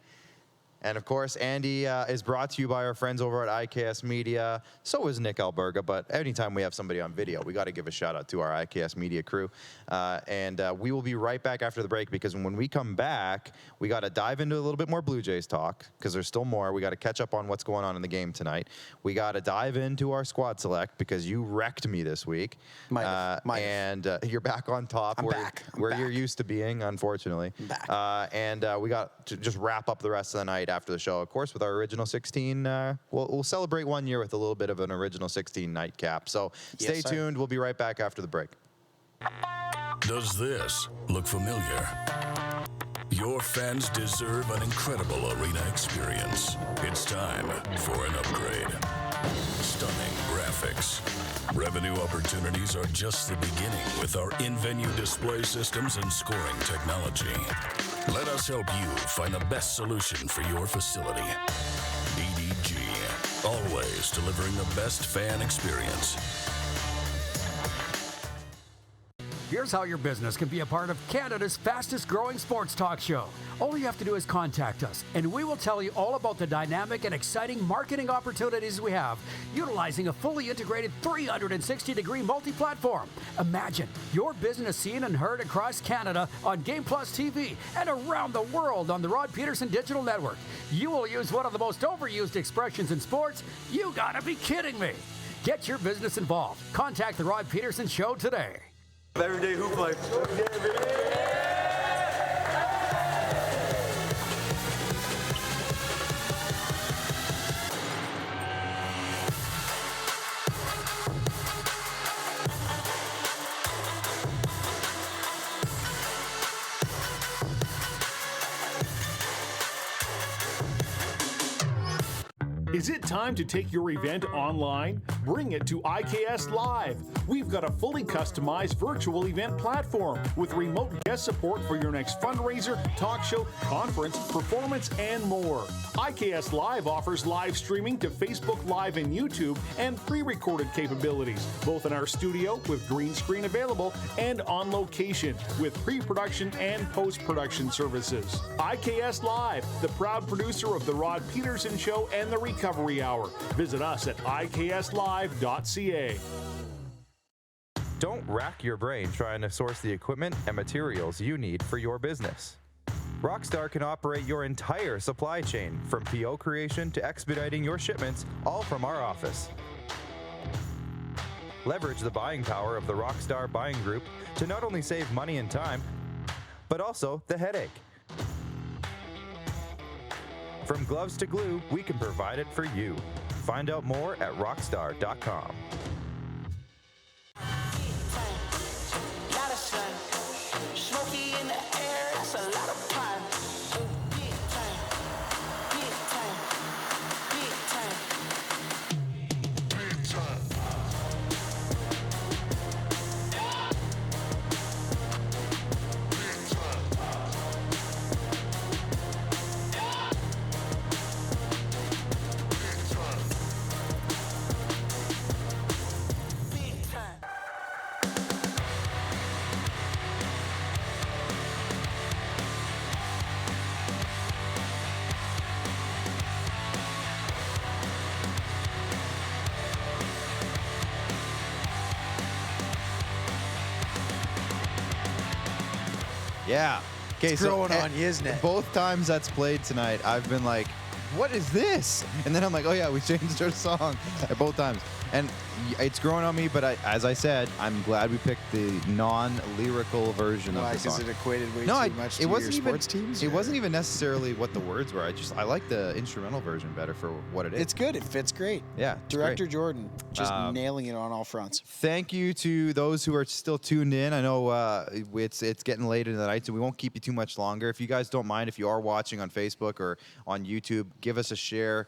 And, of course, Andy is brought to you by our friends over at IKS Media. So is Nick Alberga. But anytime we have somebody on video, we got to give a shout-out to our IKS Media crew. And we will be right back after the break, because when we come back, we got to dive into a little bit more Blue Jays talk, because there's still more. We got to catch up on what's going on in the game tonight. We got to dive into our squad select, because you wrecked me this week. And you're back on top. I'm back. You're used to being, unfortunately. I'm back. And we got to just wrap up the rest of the night after the show, of course, with our original 16. We'll celebrate 1 year with a little bit of an original 16 nightcap. So stay tuned. We'll be right back after the break. Does this look familiar? Your fans deserve an incredible arena experience. It's time for an upgrade. Stunning graphics. Revenue opportunities are just the beginning with our in-venue display systems and scoring technology. Let us help you find the best solution for your facility. EDG, always delivering the best fan experience. Here's how your business can be a part of Canada's fastest growing sports talk show. All you have to do is contact us, and we will tell you all about the dynamic and exciting marketing opportunities we have, utilizing a fully integrated 360-degree multi-platform. Imagine your business seen and heard across Canada on Game Plus TV and around the world on the Rod Peterson Digital Network. You will use one of the most overused expressions in sports. You gotta be kidding me. Get your business involved. Contact the Rod Peterson Show today. Everyday hoop life. Is it time to take your event online? Bring it to IKS Live. We've got a fully customized virtual event platform with remote guest support for your next fundraiser, talk show, conference, performance, and more. IKS Live offers live streaming to Facebook Live and YouTube and pre-recorded capabilities, both in our studio with green screen available and on location with pre-production and post-production services. IKS Live, the proud producer of The Rod Peterson Show and The Recovery Hour. Visit us at ikslive.ca. Don't rack your brain trying to source the equipment and materials you need for your business. Rockstar can operate your entire supply chain, from PO creation to expediting your shipments, all from our office. Leverage the buying power of the Rockstar Buying Group to not only save money and time, but also the headache. From gloves to glue, we can provide it for you. Find out more at rockstar.com. Smoky in the air, that's a lot of pine. Big time, big time, big time, big time. Yeah. Okay, It's growing on you, isn't it? Both times that's played tonight, I've been like, what is this? And then I'm like, oh yeah, we changed our song at both times. And it's growing on me, but as I said, I'm glad we picked the non-lyrical version of the song. Because it equated way No, too much to it wasn't your even. sports teams? It or- wasn't even necessarily what the words were. I like the instrumental version better for what it is. It's good. It fits great. Yeah, it's Director great. Jordan just nailing it on all fronts. Thank you to those who are still tuned in. I know it's getting late in the night, so we won't keep you too much longer. If you guys don't mind, if you are watching on Facebook or on YouTube, give us a share.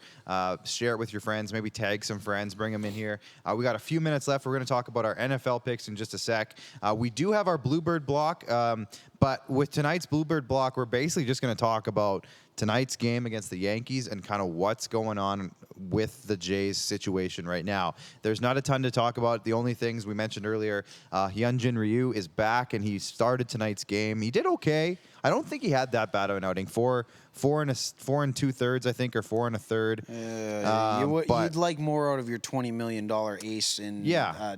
Share it with your friends. Maybe tag some friends. Bring them in here. We got a few minutes left. We're going to talk about our NFL picks in just a sec. We do have our Bluebird block, but with tonight's Bluebird block, we're basically just going to talk about tonight's game against the Yankees and kind of what's going on with the Jays situation right now. There's not a ton to talk about. The only things we mentioned earlier, Hyun-Jin Ryu is back, and he started tonight's game. He did okay. I don't think he had that bad of an outing. Four and 2/3, I think, or 4 1/3. But you'd like more out of your $20 million ace in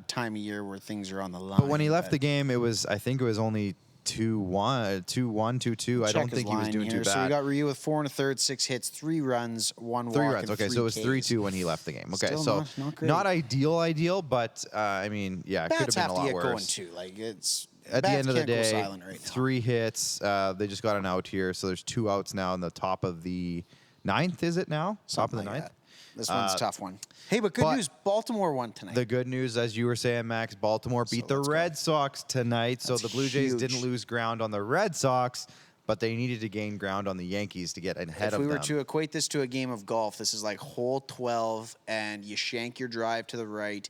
time of year where things are on the line. But when he left the game, I think it was only 2-1, 2-2. I don't think he was doing too bad. So we got Ryu with 4 1/3, 6 hits, 3 runs, 1 walk. 3 runs. and Okay, 3 so it was Ks. 3-2 when he left the game. Okay, Still so not great. not ideal, but I mean, yeah, it could have Bats been have a to lot get going worse. too. Like it's At the bats end of the can't go day, silent right now. 3 hits. They just got an out here, so there's 2 outs now in the top of the 9th. Is it now? Something top of the like 9th. that. This one's a tough one. Hey, but good news. Baltimore won tonight. The good news, as you were saying, Max, Baltimore beat the let's go. Red Sox tonight. So That's the Blue Jays huge. didn't lose ground on the Red Sox, but they needed to gain ground on the Yankees to get ahead If of we were them. to equate this to a game of golf, this is like hole 12, and you shank your drive to the right.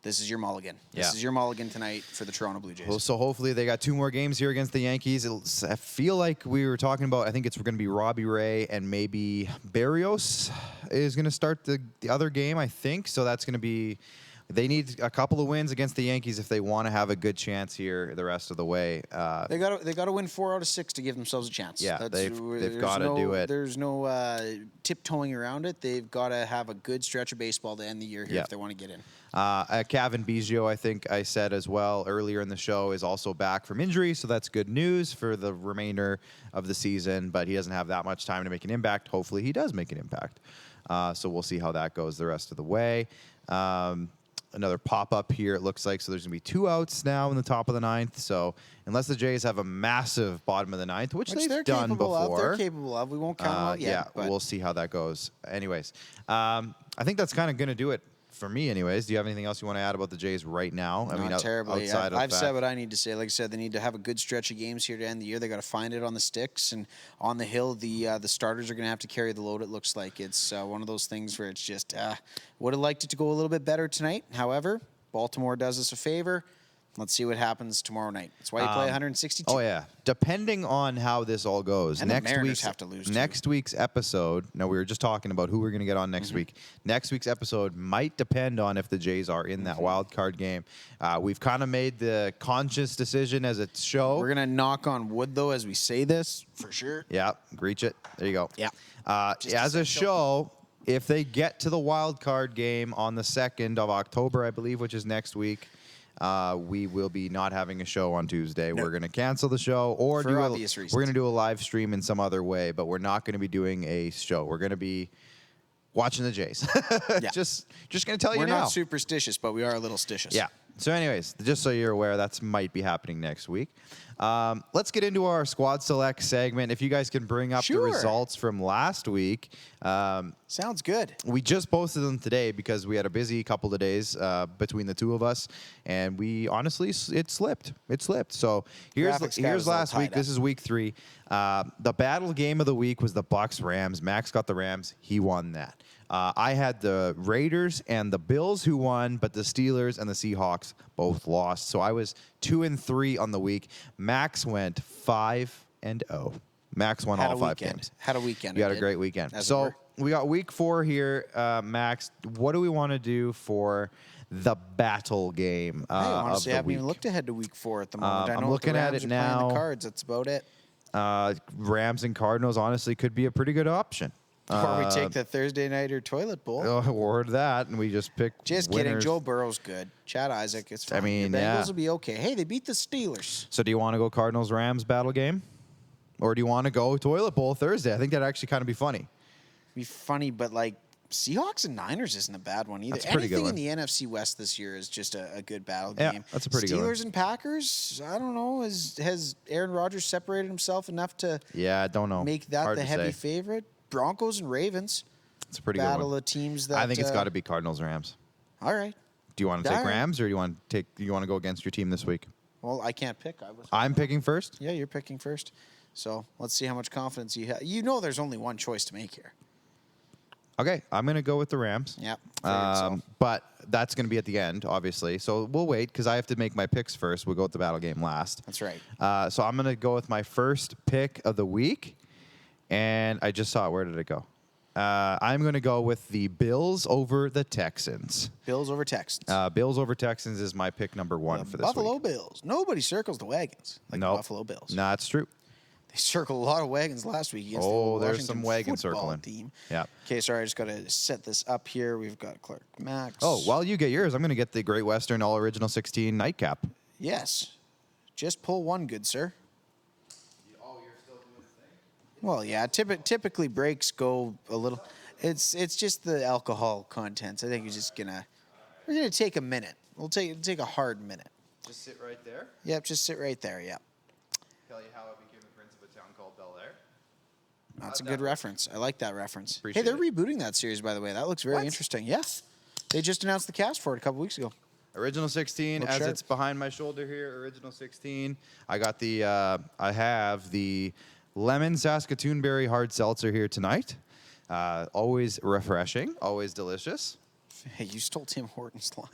This is your mulligan. This Yeah. is your mulligan tonight for the Toronto Blue Jays. Well, so hopefully they got 2 more games here against the Yankees. I feel like we were talking about, I think it's going to be Robbie Ray and maybe Berrios is going to start the other game, I think. So that's going to be, they need a couple of wins against the Yankees if they want to have a good chance here the rest of the way. They got to win 4 out of 6 to give themselves a chance. Yeah, they've there's gotta do it. There's no tiptoeing around it. They've got to have a good stretch of baseball to end the year here Yeah. if they want to get in. Kevin Biggio, I think I said as well earlier in the show, is also back from injury, so that's good news for the remainder of the season, but he doesn't have that much time to make an impact. Hopefully he does make an impact. So we'll see how that goes the rest of the way. Another pop-up here, it looks like. So there's going to be 2 outs now in the top of the 9th. So unless the Jays have a massive bottom of the 9th, which they're they've done capable before. They're capable of. We won't count them out yet. Yeah, but we'll see how that goes. Anyways, I think that's kind of going to do it for me anyways. Do you have anything else you want to add about the Jays right now? Not terribly. Outside of I've that. said what I need to say. Like I said, they need to have a good stretch of games here to end the year. They got to find it on the sticks and on the hill. The starters are going to have to carry the load. It looks like it's one of those things where it's just would have liked it to go a little bit better tonight. However, Baltimore does us a favor. Let's see what happens tomorrow night. That's why you play 162. Oh yeah, depending on how this all goes. And the Mariners have to lose, too. Next week's episode. Now we were just talking about who we're going to get on next week. Next week's episode might depend on if the Jays are in that wild card game. We've kind of made the conscious decision as a show. We're gonna knock on wood though as we say this for sure. Yeah, reach it. There you go. Yeah. As a show, if they get to the wild card game on the 2nd of October, I believe, which is next week, we will be not having a show on Tuesday. We're going to cancel the show, or For obvious reasons. we're going to do a live stream in some other way, but we're not going to be doing a show. We're going to be watching the Jays. Yeah. Just going to tell We're you now. not superstitious, but we are a little stitious. Yeah. So anyways, just so you're aware, that might be happening next week. Let's get into our Squad Select segment. If you guys can bring up the Sure. results from last week. Sounds good. We just posted them today because we had a busy couple of days between the two of us, and we honestly, it slipped. It slipped. So Graphics guy here's was all last week. tied This up. is week 3. The battle game of the week was the Bucks-Rams. Max got the Rams. He won that. I had the Raiders and the Bills who won, but the Steelers and the Seahawks both lost. So I was 2-3 on the week. Max went 5-0. Max won Had all a 5 weekend. games. Had a weekend. You I had a did. great weekend. As it So were. we got week 4 here, Max. What do we want to do for the battle game I honestly of the haven't week? even looked ahead to week 4 at the moment. I I'm know looking the at Rams it are playing now. the Cards. That's about it. Rams and Cardinals honestly could be a pretty good option. Or we take the Thursday nighter toilet bowl. Or that, and we just pick Just winners. kidding. Joe Burrow's good. Chad Isaac, it's fine. I mean, Your Bengals yeah. will be okay. Hey, they beat the Steelers. So do you want to go Cardinals-Rams battle game? Or do you want to go toilet bowl Thursday? I think that'd actually kind of be funny. Be funny, but like Seahawks and Niners isn't a bad one either. That's a pretty good Anything in one. the NFC West this year is just a good battle Yeah, game. that's a pretty good one. Steelers and Packers, I don't know. Has Aaron Rodgers separated himself enough to Yeah, I don't know. make that Hard the to heavy say. favorite? Broncos and Ravens. It's a pretty good battle one. of teams that I think it's got to be Cardinals-Rams. All right. Do you want to take All right. Rams, or do you want to go against your team this week? Well, I can't pick. I'm picking first. Yeah, you're picking first. So let's see how much confidence you have. You know there's only one choice to make here. Okay, I'm going to go with the Rams. Yep. figured so. But that's going to be at the end, obviously. So we'll wait because I have to make my picks first. We'll go with the battle game last. That's right. So I'm going to go with my first pick of the week. And I just saw it. Where did it go? I'm going to go with the Bills over the Texans. Bills over Texans. Bills over Texans is my pick number one The for this Buffalo week. Bills. Nobody circles the wagons like Nope. the Buffalo Bills. No, it's true. They circled a lot of wagons last week against the Oh, old there's Washington some wagon football circling. team. Yeah. Okay, sorry, I just got to set this up here. We've got Clark Max. Oh, while you get yours, I'm going to get the Great Western All Original 16 nightcap. Yes. Just pull one, good sir. Well, yeah. Typically breaks go a little. It's just the alcohol contents. I think we're gonna take a minute. We'll take a hard minute. Just sit right there. Yep, just sit right there. Yep. Tell you how I became a prince of a town called Bel Air. That's a good reference. I like that reference. Appreciate hey, they're it. rebooting that series, by the way. That looks very interesting. Yes. They just announced the cast for it a couple weeks ago. Original 16, Look as sharp. it's behind my shoulder here. Original 16. I got I have the lemon Saskatoon berry hard seltzer here tonight. Always refreshing, always delicious. Hey, you stole Tim Hortons' line.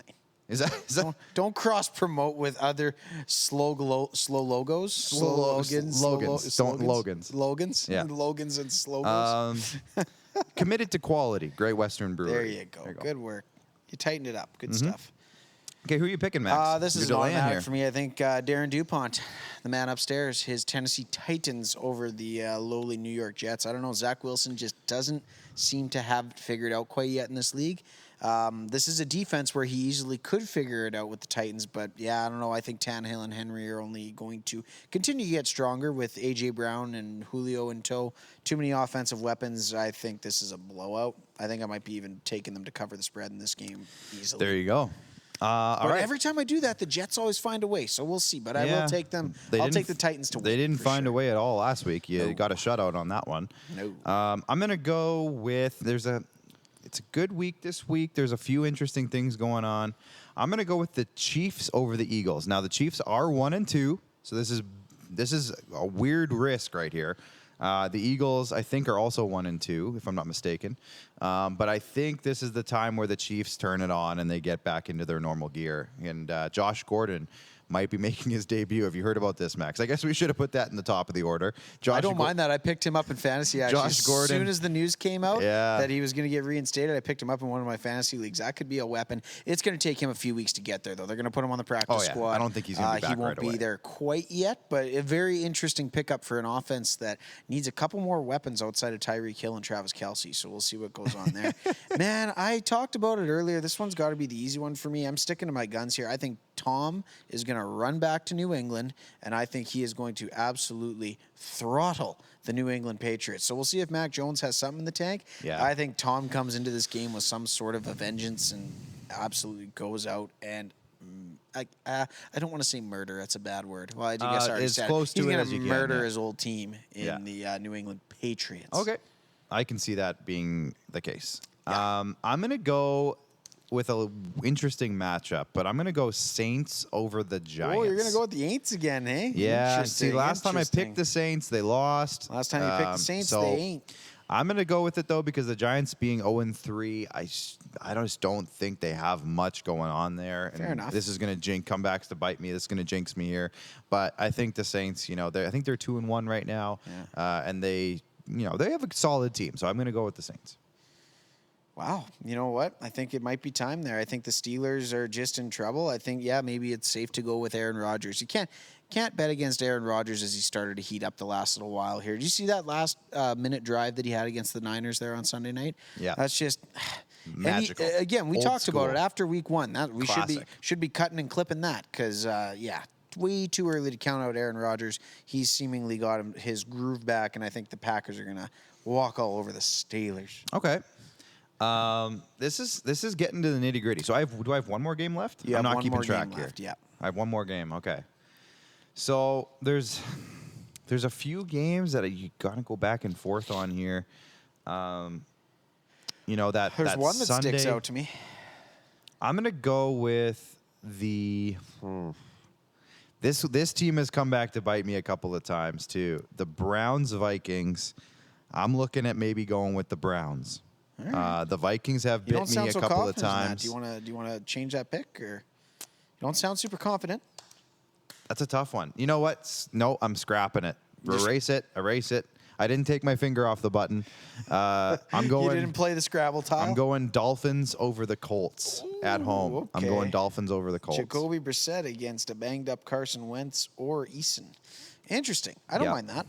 Is that Don't cross promote with other slow logos. Slogans. Don't Logans. Logans. Yeah. Logans and slogos. committed to quality? Great Western Brewery. There you go. Good work. You tightened it up. Good stuff. Okay, who are you picking, Max? This You're is an delaying automatic here. for me. I think Darren DuPont, the man upstairs, his Tennessee Titans over the lowly New York Jets. I don't know. Zach Wilson just doesn't seem to have it figured out quite yet in this league. This is a defense where he easily could figure it out with the Titans, but yeah, I don't know. I think Tannehill and Henry are only going to continue to get stronger with A.J. Brown and Julio in tow. Too many offensive weapons. I think this is a blowout. I think I might be even taking them to cover the spread in this game easily. There you go. All But right. every time I do that, the Jets always find a way. So we'll see. But I Yeah. will take them. They I'll didn't take the Titans to win. They didn't for find a sure. way at all last week. You got a shutout on that one. No. I'm going to go with it's a good week this week. There's a few interesting things going on. I'm going to go with the Chiefs over the Eagles. Now the Chiefs are 1-2, so this is a weird risk right here. The Eagles, I think, are also 1-2, if I'm not mistaken. But I think this is the time where the Chiefs turn it on and they get back into their normal gear. And Josh Gordon might be making his debut. Have you heard about this, Max? I guess we should have put that in the top of the order. I don't mind that. I picked him up in fantasy, actually. Josh As Gordon. soon as the news came out Yeah. that he was going to get reinstated, I picked him up in one of my fantasy leagues. That could be a weapon. It's going to take him a few weeks to get there, though. They're going to put him on the practice Oh, yeah. squad. I don't think he's gonna be back He won't right be away. there quite yet, but a very interesting pickup for an offense that needs a couple more weapons outside of Tyreek Hill and Travis Kelce. So we'll see what goes on there. Man, I talked about it earlier. This one's got to be the easy one for me. I'm sticking to my guns here. I think Tom is going to run back to New England, and I think he is going to absolutely throttle the New England Patriots. So we'll see if Mac Jones has something in the tank. Yeah. I think Tom comes into this game with some sort of a vengeance and absolutely goes out and I don't want to say murder. That's a bad word. Well, I guess I already as said close to he's it gonna as you can, murder yeah. his old team in Yeah. the New England Patriots. Okay. I can see that being the case. Yeah. I'm going to go with a interesting matchup, but I'm going to go Saints over the Giants. Oh, you're going to go with the Aints again, eh? Yeah. Interesting, See, last time I picked the Saints, they lost. Last time you picked the Saints, so they ain't. I'm going to go with it, though, because the Giants being 0-3, I just don't think they have much going on there. And Fair enough. This is going to come back to bite me. This is going to jinx me here. But I think the Saints, I think they're 2-1 right now. Yeah. And they have a solid team. So I'm going to go with the Saints. Wow. You know what? I think it might be time there. I think the Steelers are just in trouble. I think, maybe it's safe to go with Aaron Rodgers. You can't can't bet against Aaron Rodgers as he started to heat up the last little while here. Did you see that last minute drive that he had against the Niners there on Sunday night? Yeah. That's just magical. Again, we Old talked about school. it after week 1. That we Classic. should be cutting and clipping that because way too early to count out Aaron Rodgers. He's seemingly got his groove back, and I think the Packers are gonna walk all over the Steelers. Okay. This is getting to the nitty gritty. So do I have one more game left? You I'm have not one keeping more track game here. left, yeah. I have one more game. Okay. So there's a few games that you gotta go back and forth on here. You know that There's one that Sunday, sticks out to me. I'm gonna go with the. This team has come back to bite me a couple of times too. The Browns Vikings. I'm looking at maybe going with the Browns. Right. The Vikings have You bit don't me sound a so couple of confident in that. times. Do you want to change that pick, or you don't sound super confident? That's a tough one. You know what? No, I'm scrapping it. Erase it. I didn't take my finger off the button. I'm going. You didn't play the Scrabble tile. I'm going Dolphins over the Colts at home. okay. I'm going Dolphins over the Colts. Jacoby Brissett against a banged up Carson Wentz or Eason. Interesting. I don't Yeah. mind that.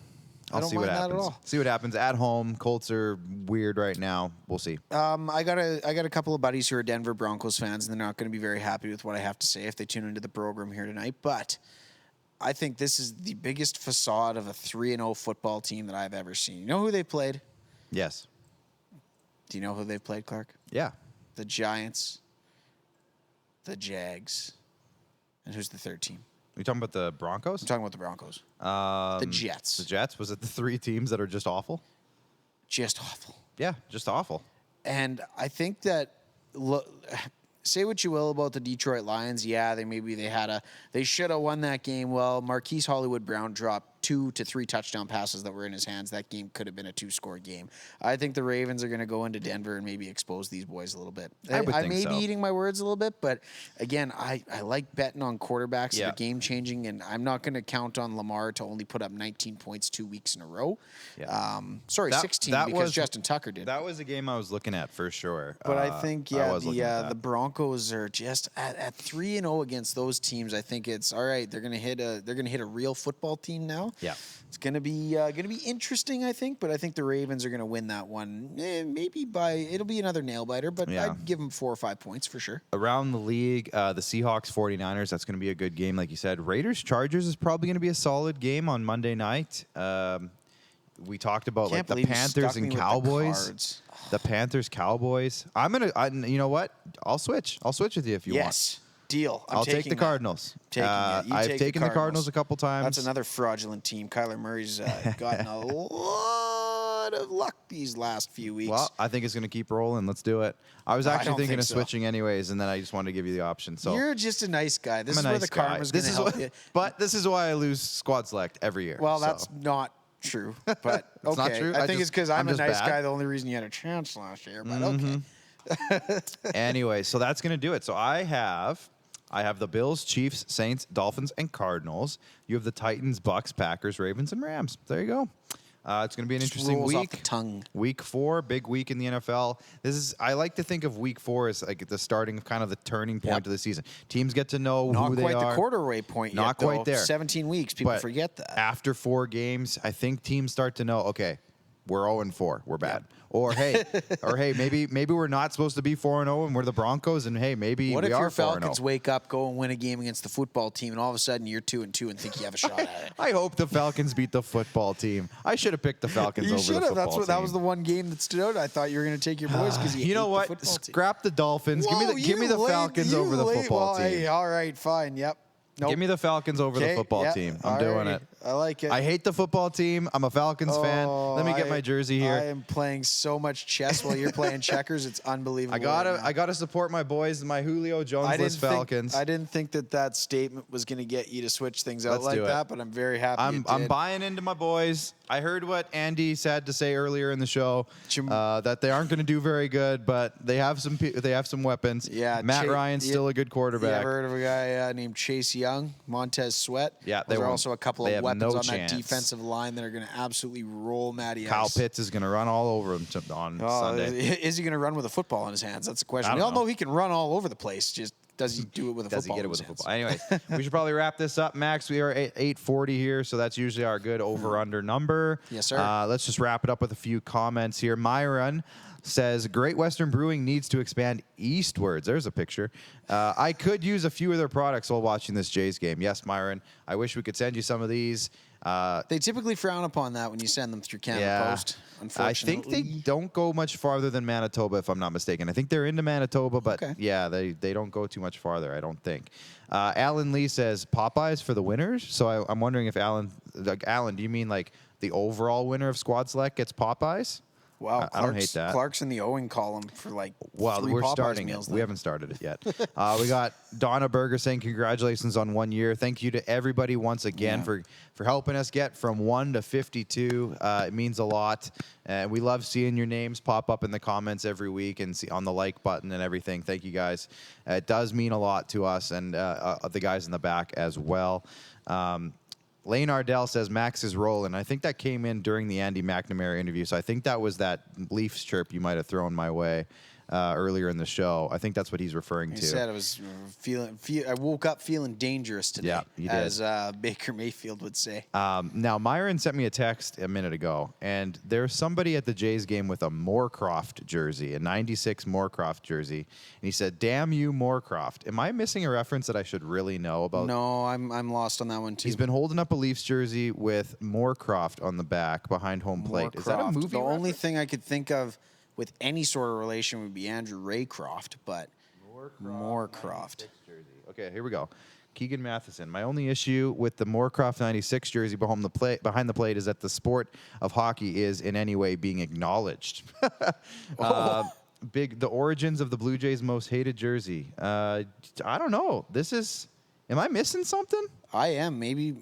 I I'll don't see mind what that happens. at all. See what happens at home. Colts are weird right now. We'll see. I got a couple of buddies who are Denver Broncos fans, and they're not going to be very happy with what I have to say if they tune into the program here tonight. But I think this is the biggest facade of a 3-0 football team that I've ever seen. You know who they played? Yes. Do you know who they played, Clark? Yeah. The Giants, the Jags, and who's the third team? You talking about the Broncos? I'm talking about the Broncos. The Jets. The Jets. Was it the 3 teams that are just awful? Just awful. Yeah, just awful. And I think that say what you will about the Detroit Lions. Yeah, they should have won that game. Well, Marquise Hollywood Brown dropped 2 to 3 touchdown passes that were in his hands. That game could have been a 2-score game. I think the Ravens are going to go into Denver and maybe expose these boys a little bit. I may be eating my words a little bit, but again, I like betting on quarterbacks that are game changing, and I'm not going to count on Lamar to only put up 19 points 2 weeks in a row. Yeah. 16 because Justin Tucker did. That was a game I was looking at for sure. But I think the Broncos are just at 3-0 against those teams. I think it's all right. They're gonna hit a real football team now. Yeah, it's gonna be interesting. I think, but I think the Ravens are gonna win that one. Maybe it'll be another nail biter, but I'd give them 4 or 5 points for sure. Around the league, the Seahawks 49ers. That's gonna be a good game, like you said. Raiders Chargers is probably gonna be a solid game on Monday night. We talked about like the Panthers and Cowboys. The Panthers Cowboys. You know what? I'll switch with you if you want. Yes. Deal. I'll take the Cardinals. I've taken the Cardinals a couple times. That's another fraudulent team. Kyler Murray's gotten a lot of luck these last few weeks. Well, I think it's going to keep rolling. Let's do it. I was actually thinking of switching anyways, and then I just wanted to give you the option. So you're just a nice guy. This is where the karma's going to help you. But this is why I lose squad select every year. Well, that's not true. But it's not true. I think it's because I'm a nice bad guy. The only reason you had a chance last year. But okay. Anyway, so that's going to do it. So I have the Bills, Chiefs, Saints, Dolphins, and Cardinals. You have the Titans, Bucks, Packers, Ravens, and Rams. There you go. It's going to be an interesting week. Off the tongue. Week 4, big week in the NFL. I like to think of week 4 as like the starting of kind of the turning point of the season. Teams get to know who they are. Not quite the quarterway point yet. Not quite there. 17 weeks. People But forget that. After 4 games, I think teams start to know, okay, we're 0-4. We're bad. Or hey, maybe we're not supposed to be 4-0 and we're the Broncos, and hey, maybe what we if are your 4-0. Falcons wake up, go and win a game against the football team, and all of a sudden you're 2-2 and think you have a shot at it? I hope the Falcons beat the football team. I should have picked the Falcons over the football team. That was the one game that stood out. I thought you were going to take your boys because you know what? Scrap the Dolphins. Whoa, give me the Falcons over the football team. Hey, all right, fine. Yep. Nope. Give me the Falcons over the football team. I'm doing it. I like it. I hate the football team. I'm a Falcons fan. Let me get my jersey here. I am playing so much chess while you're playing checkers. It's unbelievable. I gotta support my boys, my Julio Jones-less Falcons. I didn't think that statement was going to get you to switch things out like that, but I'm very happy. I'm buying into my boys. I heard what Andy had to say earlier in the show that they aren't going to do very good, but they have some weapons. Yeah, Matt Ryan's still a good quarterback. You ever heard of a guy named Chase Young, Montez Sweat? Yeah, there are also a couple of weapons on chance. That defensive line that are going to absolutely roll Matty Kyle Ice. Pitts is going to run all over him on Sunday. Is he going to run with a football in his hands? That's the question. We all know he can run all over the place. Just does he do it with a Does he football? get it in with a his football? hands? Anyways, we should probably wrap this up, Max. We are at 8:40 here, so that's usually our good over/under number. Yes, sir. Let's just wrap it up with a few comments here. Myron says, Great Western Brewing needs to expand eastwards. There's a picture. I could use a few of their products while watching this Jays game. Yes, Myron. I wish we could send you some of these. They typically frown upon that when you send them through Canada Post. I Unfortunately, think they don't go much farther than Manitoba, if I'm not mistaken. I think they're into Manitoba, but Okay. yeah, they don't go too much farther, I don't think. Alan Lee says Popeyes for the winners. So I'm wondering if Alan, do you mean like the overall winner of Squad Select gets Popeyes? Wow, I don't hate that. Clark's in the Owing column for like Well, 3 we're Popeyes starting meals. it. We haven't started it yet. We got Donna Berger saying congratulations on 1 year. Thank you to everybody once again for helping us get from 1 to 52. It means a lot. And we love seeing your names pop up in the comments every week and see on the like button and everything. Thank you guys. It does mean a lot to us and the guys in the back as well. Lane Ardell says Max is rolling. I think that came in during the Andy McNamara interview, so I think that was that Leafs chirp you might have thrown my way earlier in the show. I think that's what he's referring to. He said I was I woke up feeling dangerous today, Yeah, you did. as Baker Mayfield would say. Now, Myron sent me a text a minute ago, and there's somebody at the Jays game with a Moorcroft jersey, a 96 Moorcroft jersey, and he said, "Damn you, Moorcroft." Am I missing a reference that I should really know about? No, I'm lost on that one too. He's been holding up a Leafs jersey with Moorcroft on the back behind home plate. Is that a Moorcroft. movie The only reference? thing I could think of with any sort of relation would be Andrew Raycroft, but Moorcroft. Jersey. Okay, here we go. Keegan Matheson. My only issue with the Moorcroft 96 jersey behind the plate is that the sport of hockey is in any way being acknowledged. The origins of the Blue Jays' most hated jersey. I don't know. Am I missing something? I am maybe.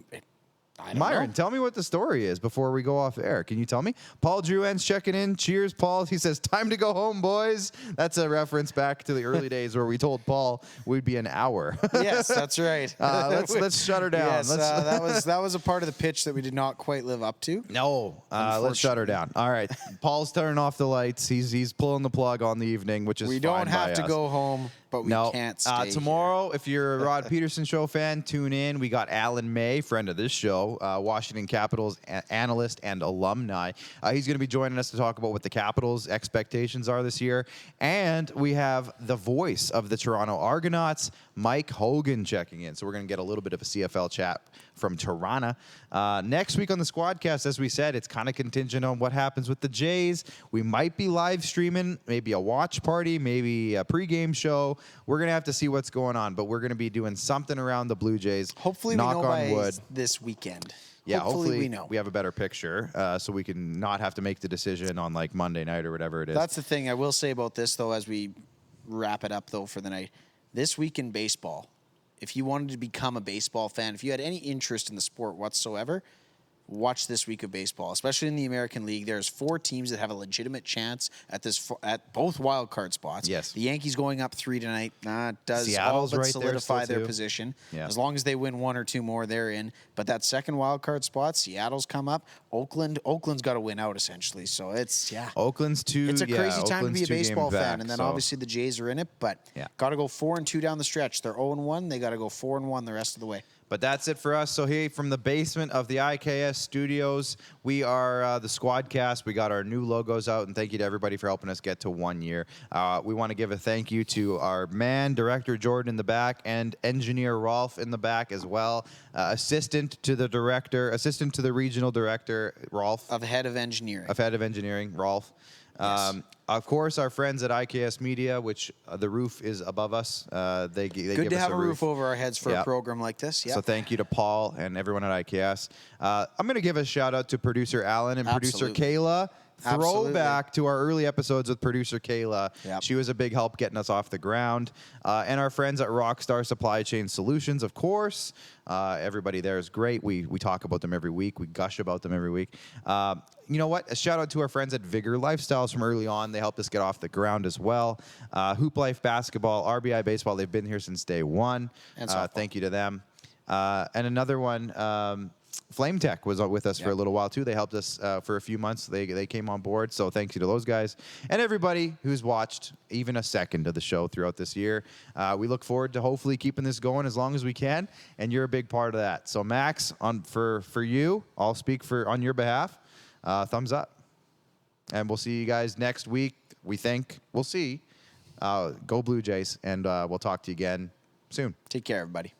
I don't Myron, know. tell me what the story is before we go off air. Can you tell me? Paul Druen's checking in. Cheers, Paul. He says, time to go home, boys. That's a reference back to the early days where we told Paul we'd be an hour. Yes, that's right. Let's shut her down. Yes, that was a part of the pitch that we did not quite live up to. No, let's shut her down. All right, Paul's turning off the lights. He's pulling the plug on the evening, which is We fine don't have by to us. go home, but we No. can't stay Tomorrow, if you're a Rod Peterson Show fan, tune in. We got Alan May, friend of this show, Washington Capitals analyst and alumni. He's going to be joining us to talk about what the Capitals' expectations are this year. And we have the voice of the Toronto Argonauts, Mike Hogan, checking in. So we're going to get a little bit of a CFL chat from Toronto. Next week on the SquadCast, as we said, it's kind of contingent on what happens with the Jays. We might be live streaming, maybe a watch party, maybe a pregame show. We're going to have to see what's going on, but we're going to be doing something around the Blue Jays. Hopefully Knock we know on by wood. this weekend. Yeah, hopefully we know. we have a better picture so we can not have to make the decision on like Monday night or whatever it is. That's the thing I will say about this, though, as we wrap it up, though, for the night. This week in baseball, if you wanted to become a baseball fan, if you had any interest in the sport whatsoever, watch this week of baseball, especially in the American League. There's 4 teams that have a legitimate chance at both wild card spots. Yes. The Yankees going up 3 tonight does Seattle's all but right there solidify still, their too. position. Yeah. As long as they win 1 or 2 more, they're in. But that second wild card spot, Seattle's come up. Oakland's got to win out essentially. So it's Oakland's it's a crazy time to be a baseball fan, back, and then so. obviously the Jays are in it. But got to go 4-2 down the stretch. They're 0-1. They got to go 4-1 the rest of the way. But that's it for us. So here from the basement of the IKS studios, we are the SquadCast. We got our new logos out, and thank you to everybody for helping us get to 1 year. We want to give a thank you to our director Jordan in the back, and engineer Rolf in the back as well. Assistant to the regional director, Rolf. Of head of engineering. Rolf. Yes. Of course, our friends at IKS Media, which the roof is above us. They Good give to us have a roof over our heads for a program like this. Yeah. So thank you to Paul and everyone at IKS. I'm going to give a shout out to producer Alan and producer Kayla. Throwback to our early episodes with producer Kayla. Yep. She was a big help getting us off the ground. And our friends at Rockstar Supply Chain Solutions, of course. Everybody there is great. We talk about them every week. We gush about them every week. You know what? A shout out to our friends at Vigor Lifestyles from early on. They helped us get off the ground as well. Hoop Life Basketball, RBI Baseball, they've been here since day one. And thank you to them. And another one, Flame Tech was with us for a little while too. They helped us for a few months. They came on board, so thank you to those guys and everybody who's watched even a second of the show throughout this year. We look forward to hopefully keeping this going as long as we can, and you're a big part of that. So Max, for you, I'll speak on your behalf. Thumbs up, and we'll see you guys next week. We think we'll see. Go Blue Jays, and we'll talk to you again soon. Take care, everybody.